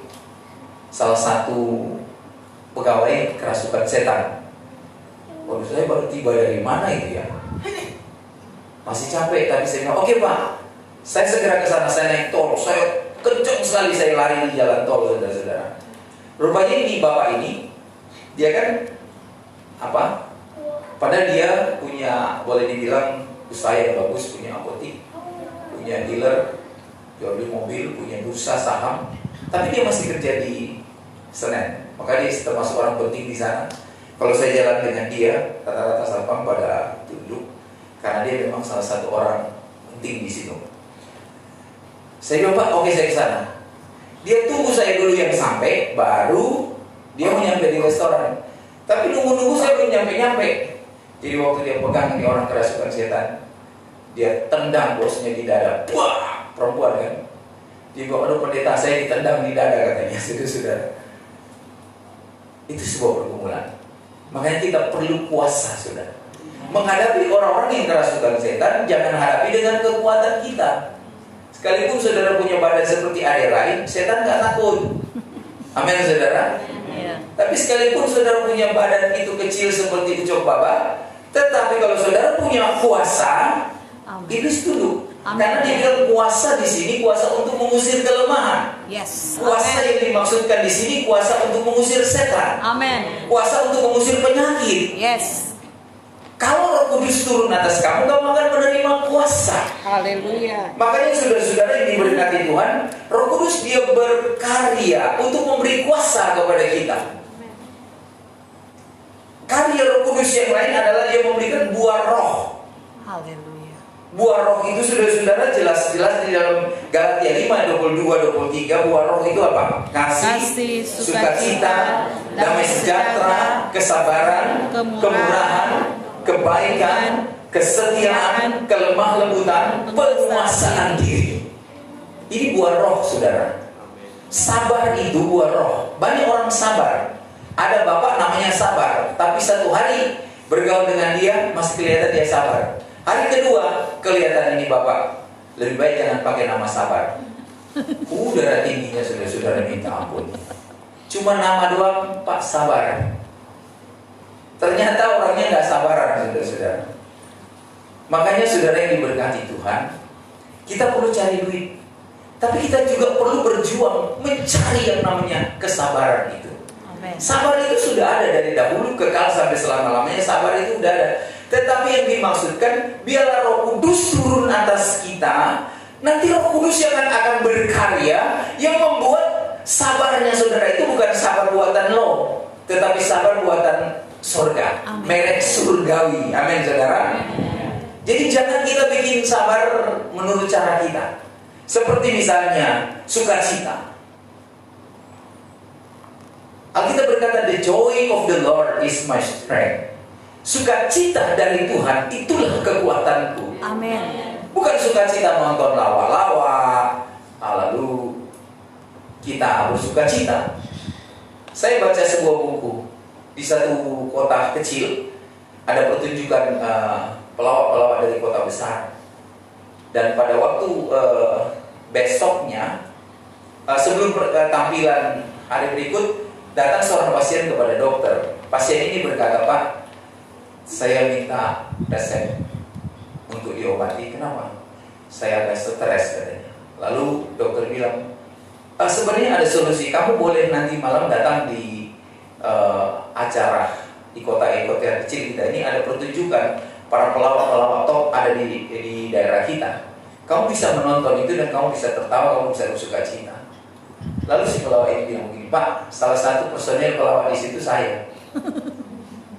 salah satu pegawai kerasukan setan. Waduh, saya baru tiba dari mana itu ya? Masih capek, tapi saya bilang, oke Pak, saya segera ke sana, saya naik tol, saya kencang sekali, saya lari di jalan tol, saudara-saudara. Rupanya ini bapak ini, dia kan padahal dia punya, boleh dibilang usaha yang bagus, punya apotik, punya dealer, jual beli mobil, punya bursa saham, tapi dia masih kerja di Senen. Maka dia termasuk orang penting di sana. Kalau saya jalan dengan dia, rata-rata satpam pada tunduk, karena dia memang salah satu orang penting di situ. Saya bilang, Pak, oke saya ke sana. Dia tunggu saya dulu yang sampai, baru dia mau nyampe di restoran. Tapi nunggu-nunggu saya belum nyampe-nyampe. Jadi waktu dia pegang ini orang kerasukan setan, dia tendang bosnya di dada. Wah, perempuan kan. Dia bilang, aduh pendeta saya ditendang di dada katanya, saudara-saudara. Itu sebuah pergumulan. Makanya kita perlu kuasa, saudara. Menghadapi orang-orang yang kerasukan setan, jangan hadapi dengan kekuatan kita. Sekalipun saudara punya badan seperti Aderai, setan gak takut. Amin, saudara. Tapi sekalipun saudara punya badan itu kecil seperti ucok baba, tetapi kalau saudara punya kuasa, iblis tunduk. Karena dia bilang kuasa di sini kuasa untuk mengusir kelemahan.
Yes.
Kuasa yang dimaksudkan di sini kuasa untuk mengusir setan.
Amin.
Kuasa untuk mengusir penyakit.
Yes.
Kalau Roh Kudus turun atas kamu akan menerima kuasa.
Haleluya.
Makanya saudara-saudara yang diberkati Tuhan, Roh Kudus dia berkarya untuk memberi kuasa kepada kita. Karya Roh Kudus yang lain adalah dia memberikan buah roh.
Haleluya.
Buah roh itu saudara-saudara jelas-jelas di dalam Galatia 5:22-23. Buah roh itu apa? Kasih, sukacita, damai sejahtera, kesabaran, kemurahan, kebaikan, kesetiaan, kelemah lembutan, penguasaan diri. Ini buah roh, saudara. Sabar itu buah roh. Banyak orang sabar. Ada bapak namanya sabar, tapi satu hari bergaul dengan dia masih kelihatan dia sabar. Hari kedua kelihatan ini bapak lebih baik jangan pakai nama sabar. Darah tingginya saudara-saudara minta ampun. Cuma nama doang, Pak sabar. Ternyata orangnya nggak sabaran, saudara-saudara. Makanya saudara yang diberkati Tuhan, kita perlu cari duit, tapi kita juga perlu berjuang mencari yang namanya kesabaran itu.
Amen.
Sabar itu sudah ada dari dahulu, kekal sampai selama-lamanya. Sabar itu sudah ada. Tetapi yang dimaksudkan, biarlah Roh Kudus turun atas kita. Nanti Roh Kudus yang akan berkarya, yang membuat sabarnya saudara itu bukan sabar buatan lo, tetapi sabar buatan surga.
Amen.
Merek surgawi. Amin, saudara. Jadi jangan kita bikin sabar menurut cara kita. Seperti misalnya sukacita. Alkitab berkata, the joy of the Lord is my strength. Sukacita dari Tuhan itulah kekuatanku.
Amin.
Bukan sukacita nonton lawa-lawa, lalu kita bersukacita. Saya baca sebuah buku di satu kota kecil, ada pertunjukan pelawak-pelawak dari kota besar. Dan pada waktu besoknya sebelum tampilan hari berikut, datang seorang pasien kepada dokter. Pasien ini berkata, "Pak, saya minta resep untuk diobati." "Kenapa?" "Saya agak stres," katanya. Lalu dokter bilang, "Sebenarnya ada solusi. Kamu boleh nanti malam datang di acara di kota-kota kecil kita ini, ada pertunjukan para pelawak-pelawak top ada di daerah kita. Kamu bisa menonton itu dan kamu bisa tertawa, kamu bisa bersuka cita." Lalu si pelawak ini bilang begini, "Pak, salah satu personel pelawak di situ saya."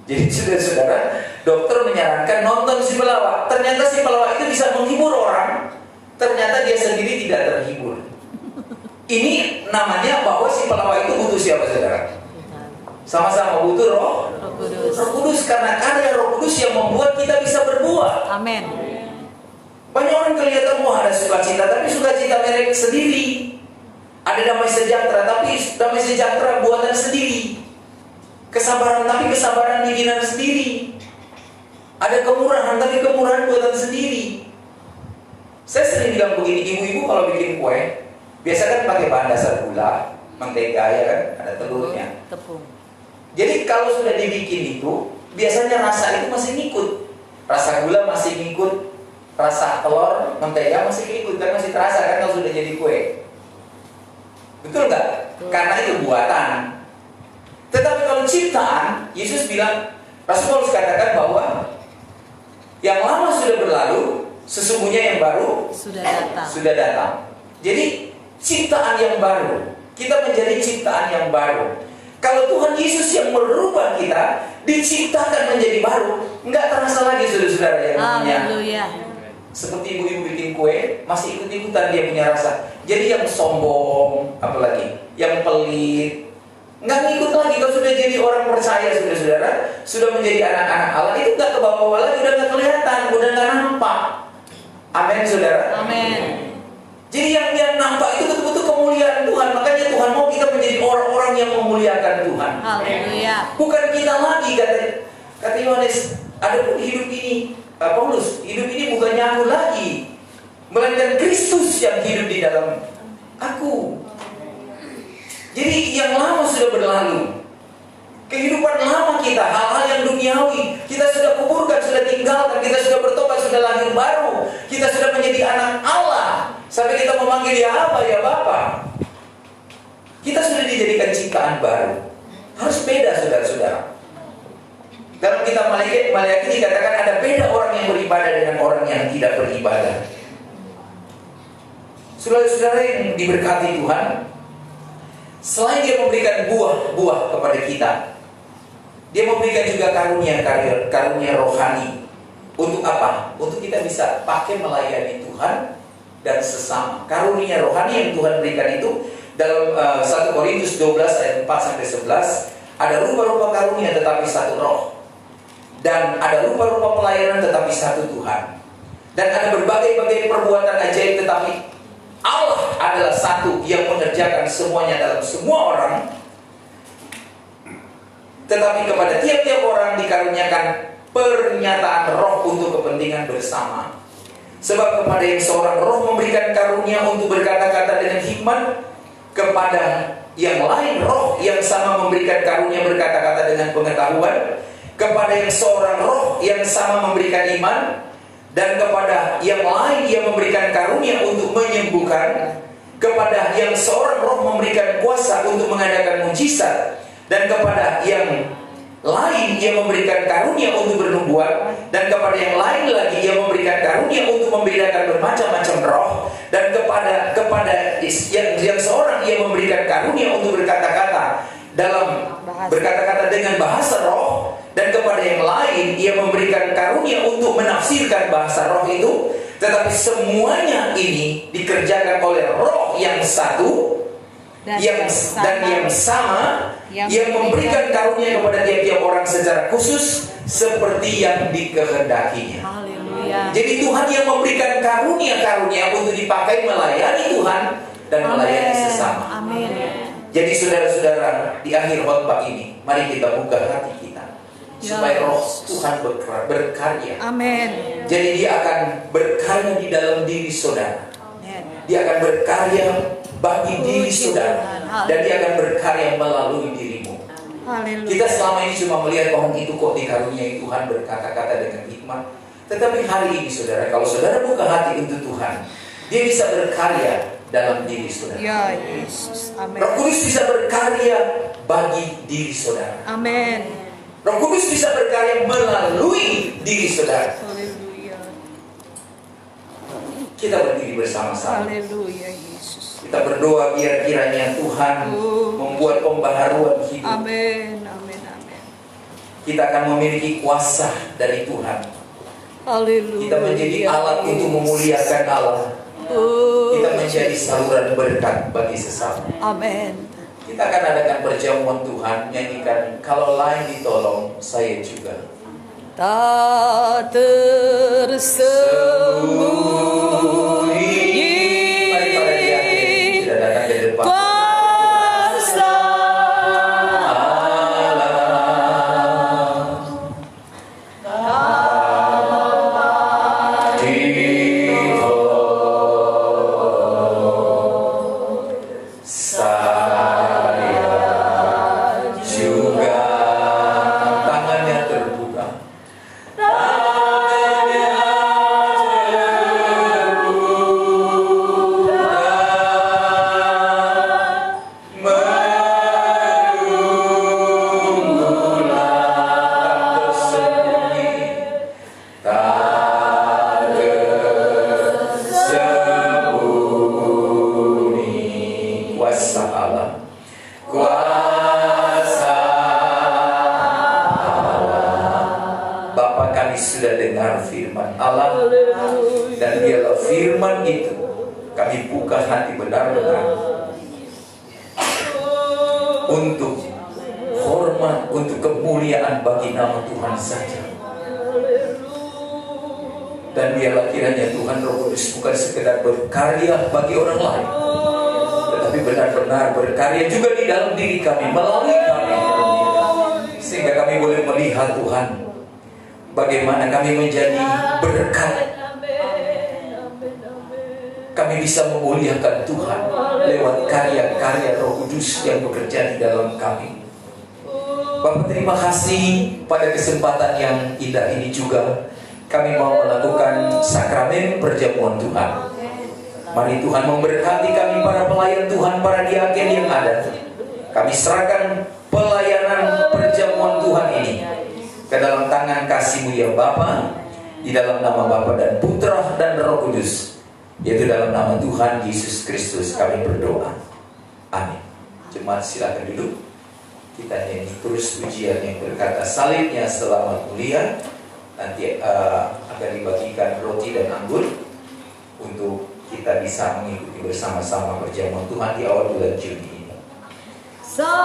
Jadi saudara-saudara, dokter menyarankan nonton si pelawak. Ternyata si pelawak itu bisa menghibur orang. Ternyata dia sendiri tidak terhibur. Ini namanya bahwa si pelawak itu butuh siapa, saudara? Sama-sama butuh Roh Kudus, karena karya Roh Kudus yang membuat kita bisa berbuat.
Amin.
Banyak orang kelihatan ada sukacita, tapi sukacita mereka sendiri. Ada damai sejahtera, tapi damai sejahtera buatan sendiri. Kesabaran, tapi kesabaran bikinan sendiri. Ada kemurahan, tapi kemurahan buatan sendiri. Saya sering bilang begini, ibu-ibu kalau bikin kue, biasa kan pakai bahan dasar gula, mentega, ya kan, ada telurnya.
Tepung.
Jadi kalau sudah dibikin itu, biasanya rasa itu masih ngikut. Rasa gula masih ngikut, rasa telur, mentega masih ngikut, kan masih terasa kan kalau sudah jadi kue. Betul nggak? Karena itu buatan. Tetapi kalau ciptaan, Yesus bilang, Rasul Paulus katakan bahwa yang lama sudah berlalu, sesungguhnya yang baru sudah datang. Jadi ciptaan yang baru, kita menjadi ciptaan yang baru. Kalau Tuhan Yesus yang merubah kita, diciptakan menjadi baru, nggak terasa lagi saudara-saudara yang namanya. Seperti ibu-ibu bikin kue, masih ikut-ikutan dia punya rasa. Jadi yang sombong, apalagi yang pelit, nggak ngikut lagi. Kalau sudah jadi orang percaya, saudara-saudara, sudah menjadi anak-anak Allah, itu nggak ke bawah lagi, udah nggak kelihatan, udah nggak nampak. Amin, saudara.
Amin.
Jadi yang nampak itu betul-betul kemuliaan Tuhan. Makanya Tuhan mau kita menjadi orang-orang yang memuliakan Tuhan.
Haleluya.
Bukan kita lagi, kata Yohanes, adapun hidup ini, Paulus, hidup ini bukannya aku lagi, melainkan Kristus yang hidup di dalam aku. Jadi yang lama sudah berlalu. Kehidupan lama kita, hal-hal yang duniawi, kita sudah kuburkan, sudah tinggalkan, kita sudah bertobat, sudah lahir baru, kita sudah menjadi anak Allah. Sampai kita memanggil ya Aba, ya Bapa. Kita sudah dijadikan ciptaan baru. Harus beda, saudara-saudara. Dalam kitab Maliaki dikatakan ada beda orang yang beribadah dengan orang yang tidak beribadah. Saudara-saudara yang diberkati Tuhan, selain dia memberikan buah-buah kepada kita, dia memberikan juga karunia rohani. Untuk apa? Untuk kita bisa pakai melayani Tuhan dan sesama. Karunia rohani yang Tuhan berikan itu dalam 1 Korintus 12 ayat 4-11, ada rupa-rupa karunia tetapi satu roh. Dan ada rupa-rupa pelayanan tetapi satu Tuhan. Dan ada berbagai-bagai perbuatan ajaib tetapi Allah adalah satu yang mengerjakan semuanya dalam semua orang. Tetapi kepada tiap-tiap orang dikaruniakan pernyataan roh untuk kepentingan bersama. Sebab kepada yang seorang roh memberikan karunia untuk berkata-kata dengan hikmat, kepada yang lain roh yang sama memberikan karunia berkata-kata dengan pengetahuan, kepada yang seorang roh yang sama memberikan iman, dan kepada yang lain ia memberikan karunia untuk menyembuhkan, kepada yang seorang roh memberikan kuasa untuk mengadakan mujizat, dan kepada yang lain ia memberikan karunia untuk bernubuat, dan kepada yang lain lagi ia memberikan karunia untuk membedakan bermacam-macam roh, dan kepada yang seorang ia memberikan karunia untuk berkata-kata dengan bahasa roh, dan kepada yang lain ia memberikan karunia untuk menafsirkan bahasa roh itu. Tetapi semuanya ini dikerjakan oleh roh yang satu dan yang sama yang memberikan karunia kepada tiap-tiap orang secara khusus seperti yang dikehendakinya.
Haleluya.
Jadi Tuhan yang memberikan karunia-karunia untuk dipakai melayani Tuhan dan melayani sesama.
Amin.
Jadi saudara-saudara, di akhir khotbah ini, mari kita buka hati kita supaya roh Tuhan berkarya.
Amin.
Jadi dia akan berkarya di dalam diri saudara. Dia akan berkarya bagi diri saudara, dan dia akan berkarya melalui dirimu.
Haleluya.
Kita selama ini cuma melihat orang itu kok dikaruniai Tuhan berkata-kata dengan hikmat. Tetapi hari ini saudara, kalau saudara buka hati untuk Tuhan, dia bisa berkarya dalam diri saudara.
Ya Yesus. Amin.
Roh Kudus bisa berkarya bagi diri saudara.
Amin.
Roh Kudus bisa berkarya melalui diri saudara.
Haleluya.
Kita berdiri bersama-sama.
Haleluya Yesus.
Kita berdoa biar kiranya Tuhan membuat pembaharuan hidup.
Amin. Amin. Amin.
Kita akan memiliki kuasa dari Tuhan.
Haleluya.
Kita menjadi alat untuk memuliakan Allah. Kita menjadi saluran berkat bagi sesama.
Amin.
Kita akan adakan perjamuan Tuhan, nyanyikan kalau lain ditolong, saya juga.
Tak tersembunyi.
Mari pada di akhir kita datang ke depan.
Kuasa
sudah dengar firman Allah, dan biarlah firman itu kami buka hati benar-benar untuk hormat, untuk kemuliaan bagi nama Tuhan saja. Dan biarlah kiranya Tuhan Roh Kudus bukan sekedar berkarya bagi orang lain, tetapi benar-benar berkarya juga di dalam diri kami, melalui kami, sehingga kami boleh melihat Tuhan bagaimana kami menjadi berkat. Kami bisa memuliakan Tuhan lewat karya-karya Roh Kudus yang bekerja di dalam kami. Bapak, terima kasih pada kesempatan yang indah ini juga kami mau melakukan sakramen perjamuan Tuhan. Mari Tuhan memberkati kami para pelayan Tuhan, para diaken yang ada. Kami serahkan pelayanan perjamuan Tuhan ini ke dalam tangan kasih-Mu ya Bapa, di dalam nama Bapa dan Putra dan Roh Kudus, yaitu dalam nama Tuhan Yesus Kristus kami berdoa. Amin. Jemaat silakan duduk. Kita nyanyi terus pujian yang berkata salibnya selamat mulia. Nanti akan dibagikan roti dan anggur untuk kita bisa mengikuti bersama-sama perjamuan Tuhan di awal bulan Juni ini.
Salibnya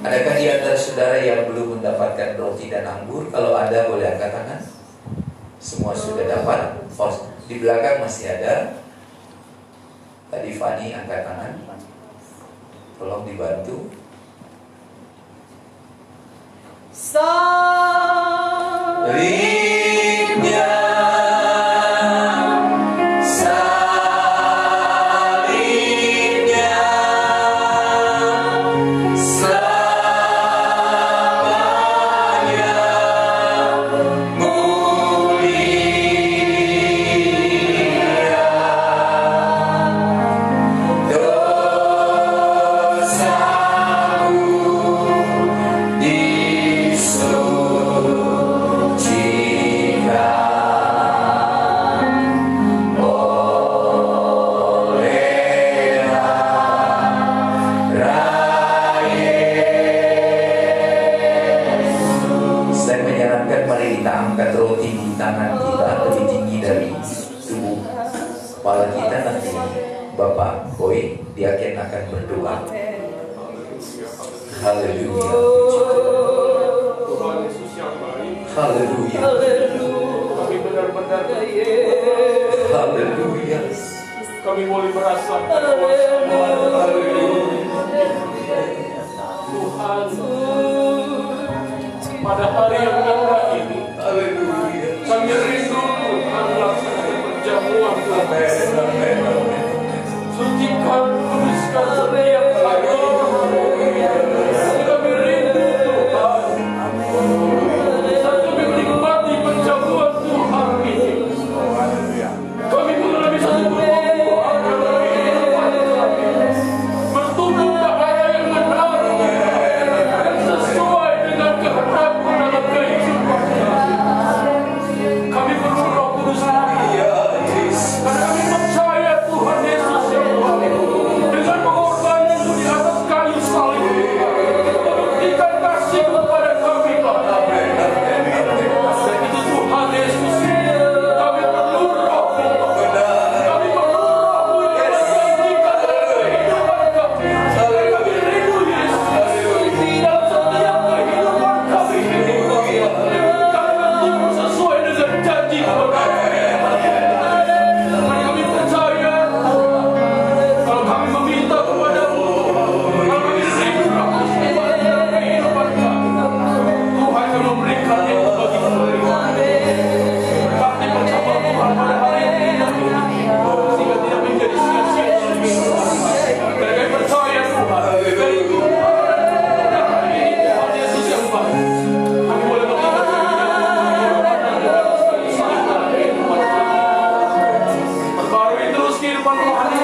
Adakah di antara saudara yang belum mendapatkan roti dan anggur? Kalau ada, boleh angkat tangan. Semua sudah dapat. Oh, di belakang masih ada. Tadi Fani angkat tangan. Tolong dibantu. Salibnya, salibnya, selamanya mulia. Dosaku disucikan oleh darah Yesus. Saya menyarankan mari kita angkat roti di tangan kita lebih tinggi dari tubuh kepala kita. Nanti Bapak Boy diaken akan berdoa. Haleluya.
Tuhan Yesus yang baik,
Haleluya.
kami benar-benar
Haleluya.
kami boleh merasakan kuasa Tuhan pada hari yang indah ini.
Haleluya.
Kami rindu Tuhan melaksanakan perjamuan Tuhan. Sucikan, kuduskan setiap hari. Kami rindu Tuhan. Dan kami menikmati perjamuan Tuhan ini. Kami mengalami satu pertemuan dalam kehidupan kami. Bertumbuh cahaya yang benar dan sesuai dengan kehendak-Mu dalam kehidupan kami. Kami perlu Roh Kudus karena kami percaya Tuhan Yesus yang baik dengan pengorbanan-Mu di atas kayu salib membuktikan kasih kepada kami Bapa. Dan itu Tuhan Yesus, kami perlu Roh-Mu. Kami perlu Roh-Mu yang menjanjikan dalam kehidupan kami. Kami rindu Yesus dalam setiap kehidupan kami ini. Kami bertumbuh sesuai dengan janji kepada kami. Kami percaya kalau kami meminta kepada-Mu, kalau kami rindu Roh Kudus dalam kehidupan kami, Tuhan akan memberikan itu bagi kami. Berkati bersama Tuhan pada hari ini, sehingga tidak menjadi sia-sia. Dan kami percaya Tuhan, dari Tuhan hari ini Tuhan Yesus yang baik, kami boleh mengingat perbarui terus kehidupan rohani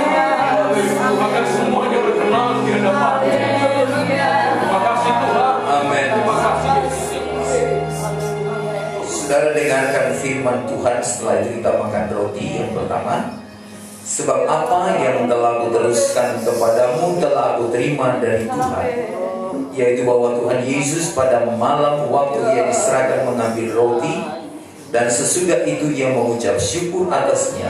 agar semuanya berkenan di hadapan. Terima kasih Tuhan.
Amin.
Terima kasih Yesus.
Saudara dengarkan firman Tuhan. Setelah itu kita makan roti yang pertama. Sebab apa yang telah kuteruskan kepadamu telah kuterima dari Tuhan, yaitu bahwa Tuhan Yesus pada malam waktu Ia diserahkan mengambil roti, dan sesudah itu Ia mengucap syukur atasnya.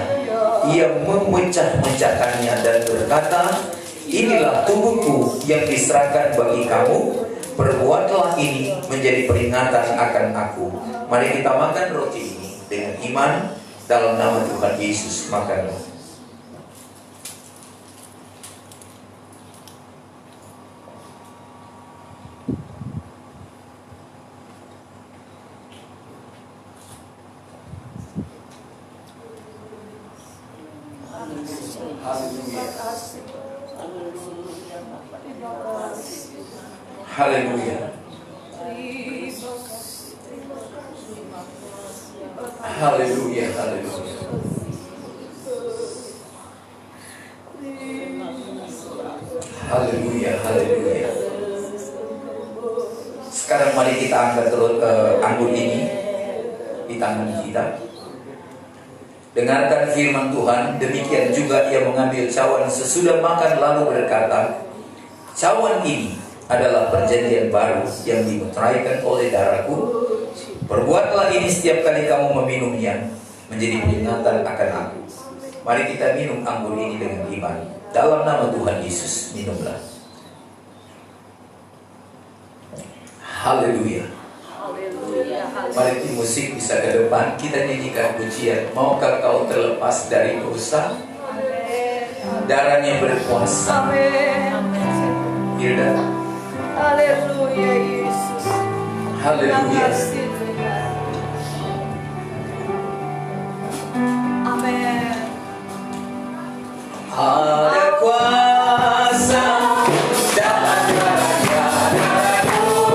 Ia memecah-mecahkannya dan berkata, Inilah tubuhku yang diserahkan bagi kamu. Perbuatlah ini menjadi peringatan akan aku. Mari kita makan roti ini dengan iman. Dalam nama Tuhan Yesus, makanlah. Haleluya. Haleluya, haleluya. Haleluya, haleluya. Sekarang mari kita angkat anggur ini di tangan kita. Dengarkan firman Tuhan. Demikian juga ia mengambil cawan sesudah makan lalu berkata, cawan ini adalah perjanjian baru yang dimeteraikan oleh darahku. Perbuatlah ini setiap kali kamu meminumnya menjadi peringatan akan aku. Mari kita minum anggur ini dengan iman. Dalam nama Tuhan Yesus, minumlah. Haleluya. Mari tim musik bisa ke depan. Kita nyanyikan pujian. Maukah kau terlepas dari dosa? Darahnya berkuasa. Hilda.
Haleluya Yesus.
Haleluya.
Amin.
Ada kuasa dalam darahnya. Haleluya.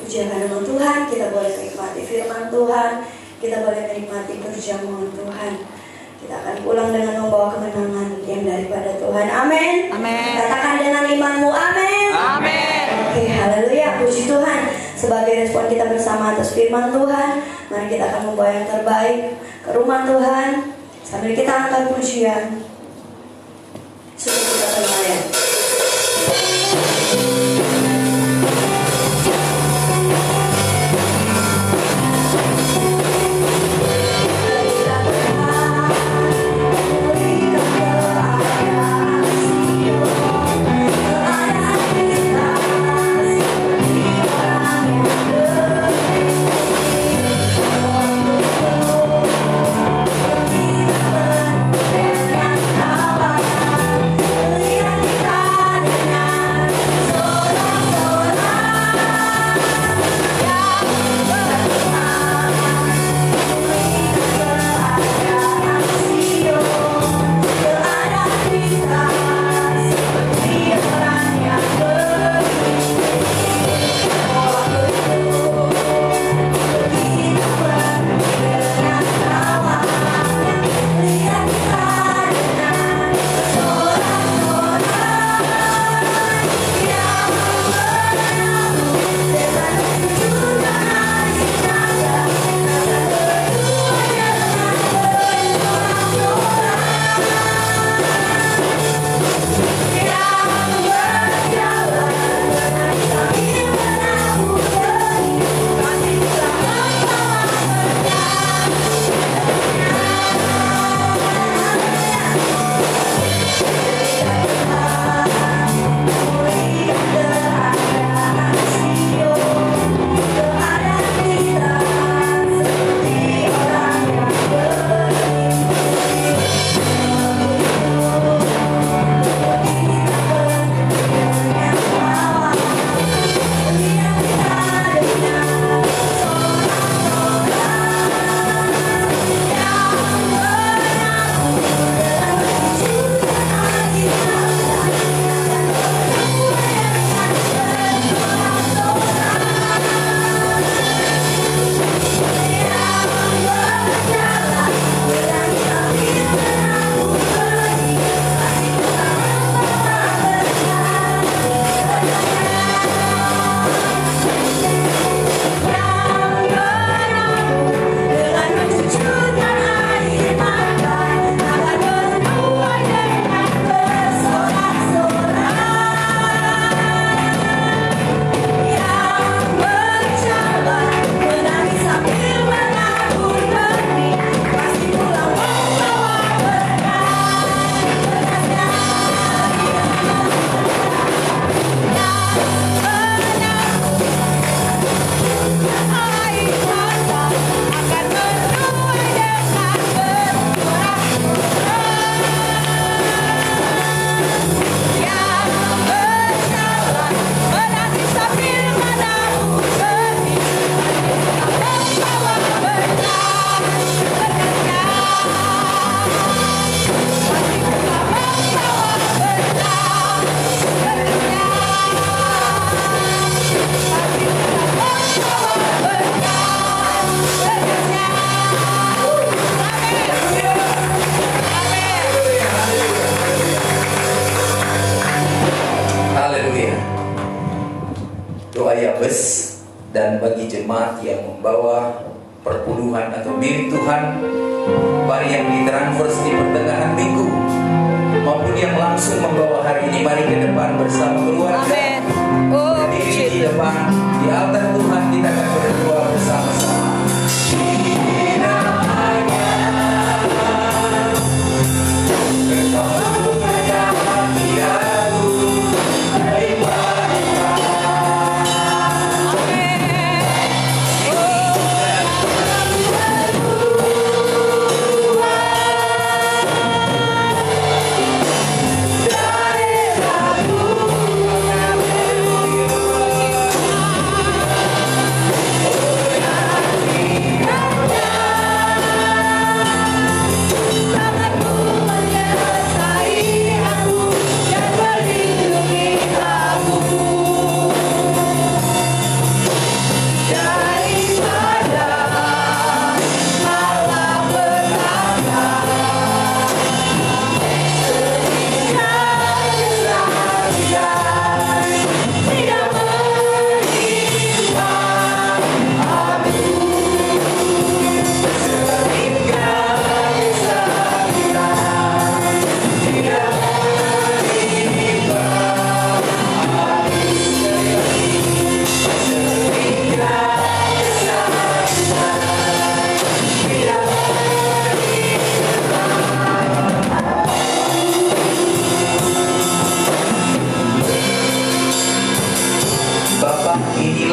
Pujian nama Tuhan, kita boleh menikmati firman Tuhan, kita boleh menikmati perjamuan Tuhan. Kita akan pulang dengan membawa kemenangan yang daripada Tuhan. Amin.
Amin.
Katakan dengan imanmu, amin.
Amin.
Oke, haleluya, puji Tuhan. Sebagai respon kita bersama atas firman Tuhan, mari kita akan membawa yang terbaik ke rumah Tuhan sambil kita angkat pujian. Sudah kita terlayani.
Dan bagi jemaat yang membawa perpuluhan atau milik Tuhan, baik yang ditransfer di pertengahan minggu maupun yang langsung membawa hari ini, mari ke depan bersama keluarga.
Amin. Oh,
Berdiri di depan di altar Tuhan, kita akan berdoa bersama-sama.
Amin.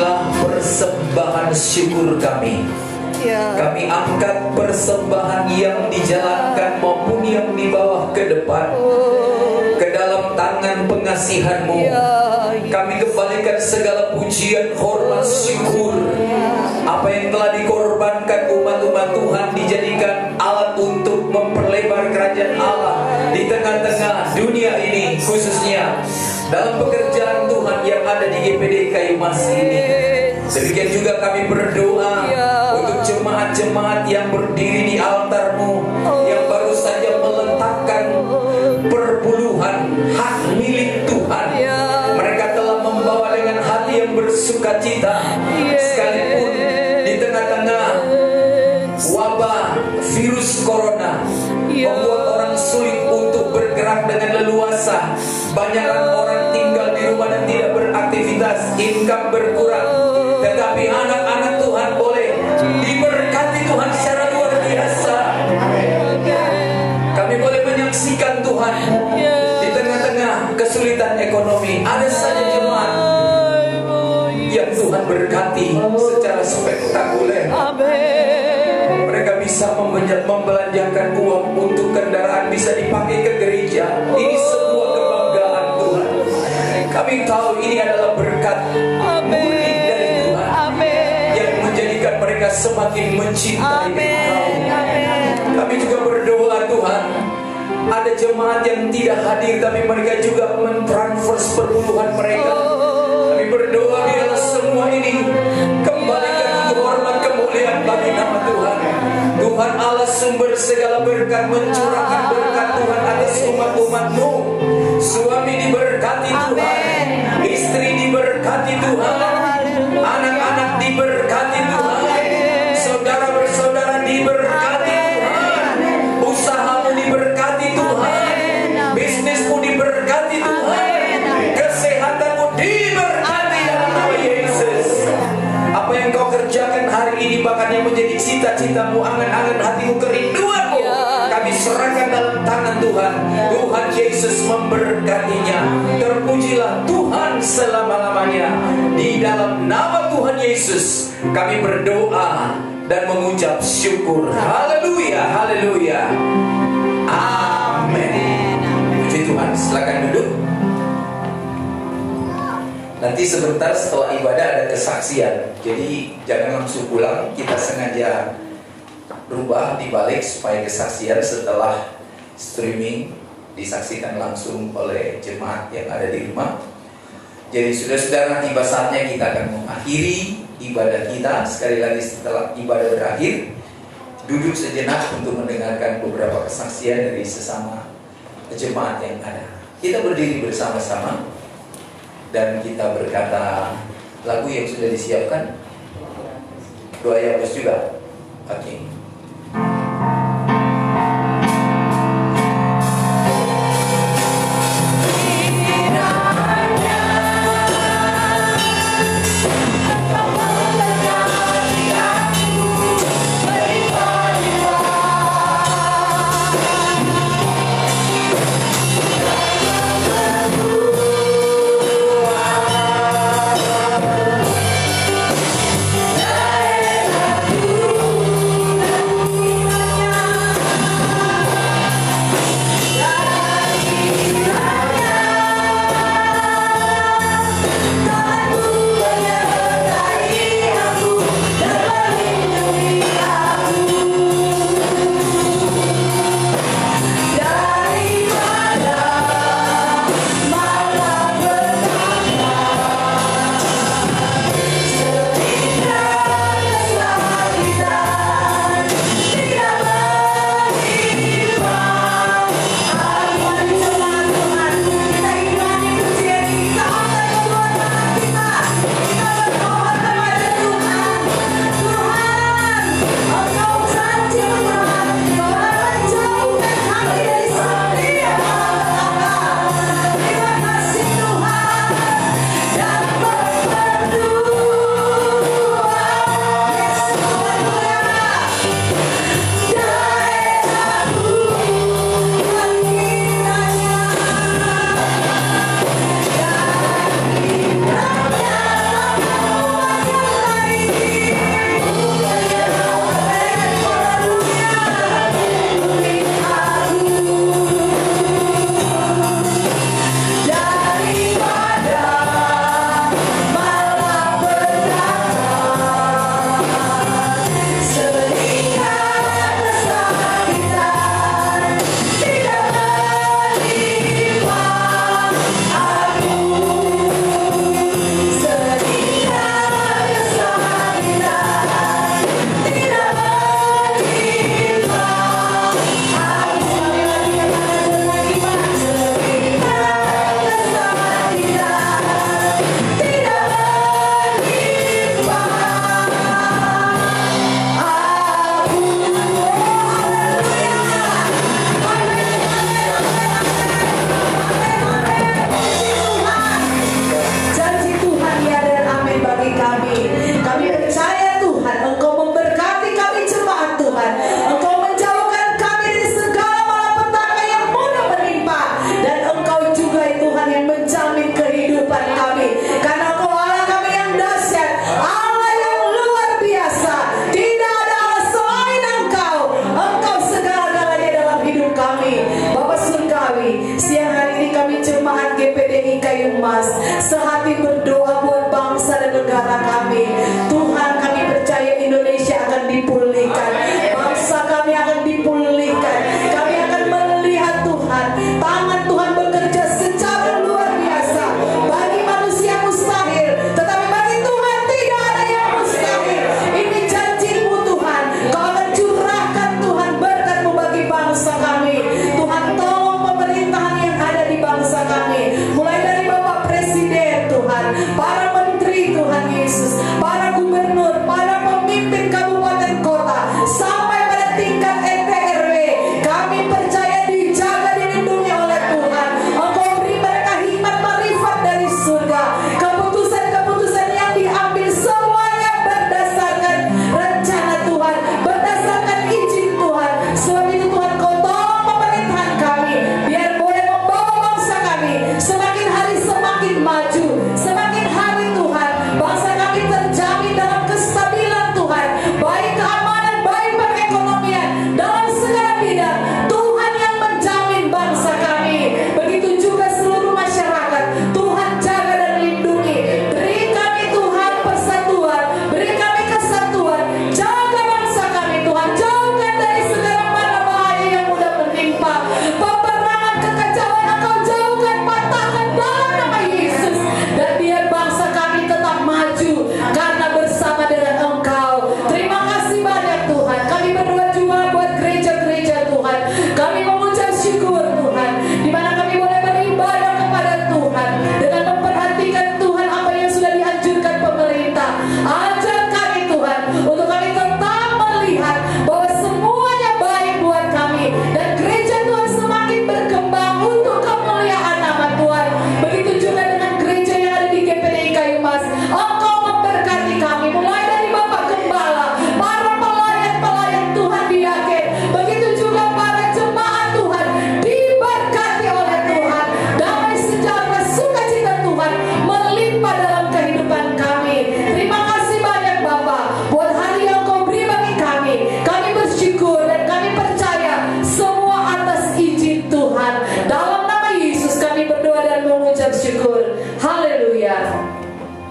inilah persembahan syukur kami. Kami angkat persembahan yang dijalankan maupun yang dibawa ke depan ke dalam tangan pengasihan-Mu. Kami kembalikan segala pujian, hormat, syukur. Apa yang telah dikorbankan umat-umat Tuhan dijadikan alat untuk memperlebar kerajaan Allah di tengah-tengah dunia ini, khususnya dalam pekerjaan Tuhan yang ada di GPD Kayu Mas ini. Demikian juga kami berdoa untuk jemaat-jemaat yang berdiri di altar-Mu, yang baru saja meletakkan perpuluhan hak milik Tuhan. Mereka telah membawa dengan hati yang bersukacita, sekalipun di tengah-tengah wabah virus corona membuat orang sulit untuk bergerak dengan leluasa. Banyak orang tinggal di rumah dan tidak beraktivitas, income berkurang. Tetapi anak-anak Tuhan boleh diberkati Tuhan secara luar biasa. Kami boleh menyaksikan Tuhan di tengah-tengah kesulitan ekonomi. Ada saja jemaat yang Tuhan berkati secara spektakuler. Mereka bisa membelanjakan uang untuk kendaraan, bisa dipakai ke gereja. Ini sebuah kebanggaan Tuhan. Kami tahu ini adalah berkat murni dari Tuhan yang menjadikan mereka semakin mencintai Engkau. Kami juga berdoa Tuhan, ada jemaat yang tidak hadir tapi mereka juga mentransfer perpuluhan mereka. Kami berdoa biarlah semua ini kembalikan untuk hormat kemuliaan bagi nama Tuhan. Tuhan Allah sumber segala berkat, mencurahkan berkat Tuhan atas umat-umat-Mu. Suami diberkati Tuhan, istri diberkati Tuhan, anak-anak diberkati Tuhan, saudara bersaudara diberkati Tuhan, usahamu diberkati Tuhan, bisnismu diberkati Tuhan, kesehatanmu diberkati dalam nama Yesus. Apa yang kau kerjakan hari ini bahkan yang menjadi cita-citamu, angan-angan hatimu, kerinduanmu, kami serahkan dalam tangan Tuhan. Tuhan Yesus memberkatinya. Terpujilah Tuhan selama-lamanya. Di dalam nama Tuhan Yesus kami berdoa dan mengucap syukur. Haleluya, haleluya. Amin. Puji Tuhan, silakan duduk. Nanti sebentar setelah ibadah ada kesaksian. Jadi jangan langsung pulang. Kita sengaja rubah dibalik supaya kesaksian setelah streaming disaksikan langsung oleh jemaat yang ada di rumah. Jadi saudara-saudara, tiba saatnya kita akan mengakhiri ibadah kita. Sekali lagi setelah ibadah berakhir, duduk sejenak untuk mendengarkan beberapa kesaksian dari sesama jemaat yang ada. Kita berdiri bersama-sama dan kita berkata lagu yang sudah disiapkan. Doa yang bos juga. Oke.
La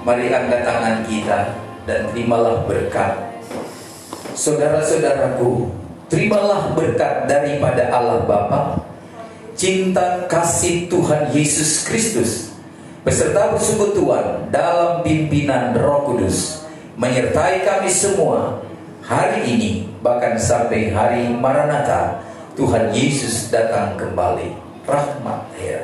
Mari angkat tangan kita dan terimalah berkat. Saudara-saudaraku, terimalah berkat daripada Allah Bapa, cinta kasih Tuhan Yesus Kristus, beserta persekutuan dalam pimpinan Roh Kudus, menyertai kami semua hari ini, bahkan sampai hari Maranatha, Tuhan Yesus datang kembali. Rahmat ya.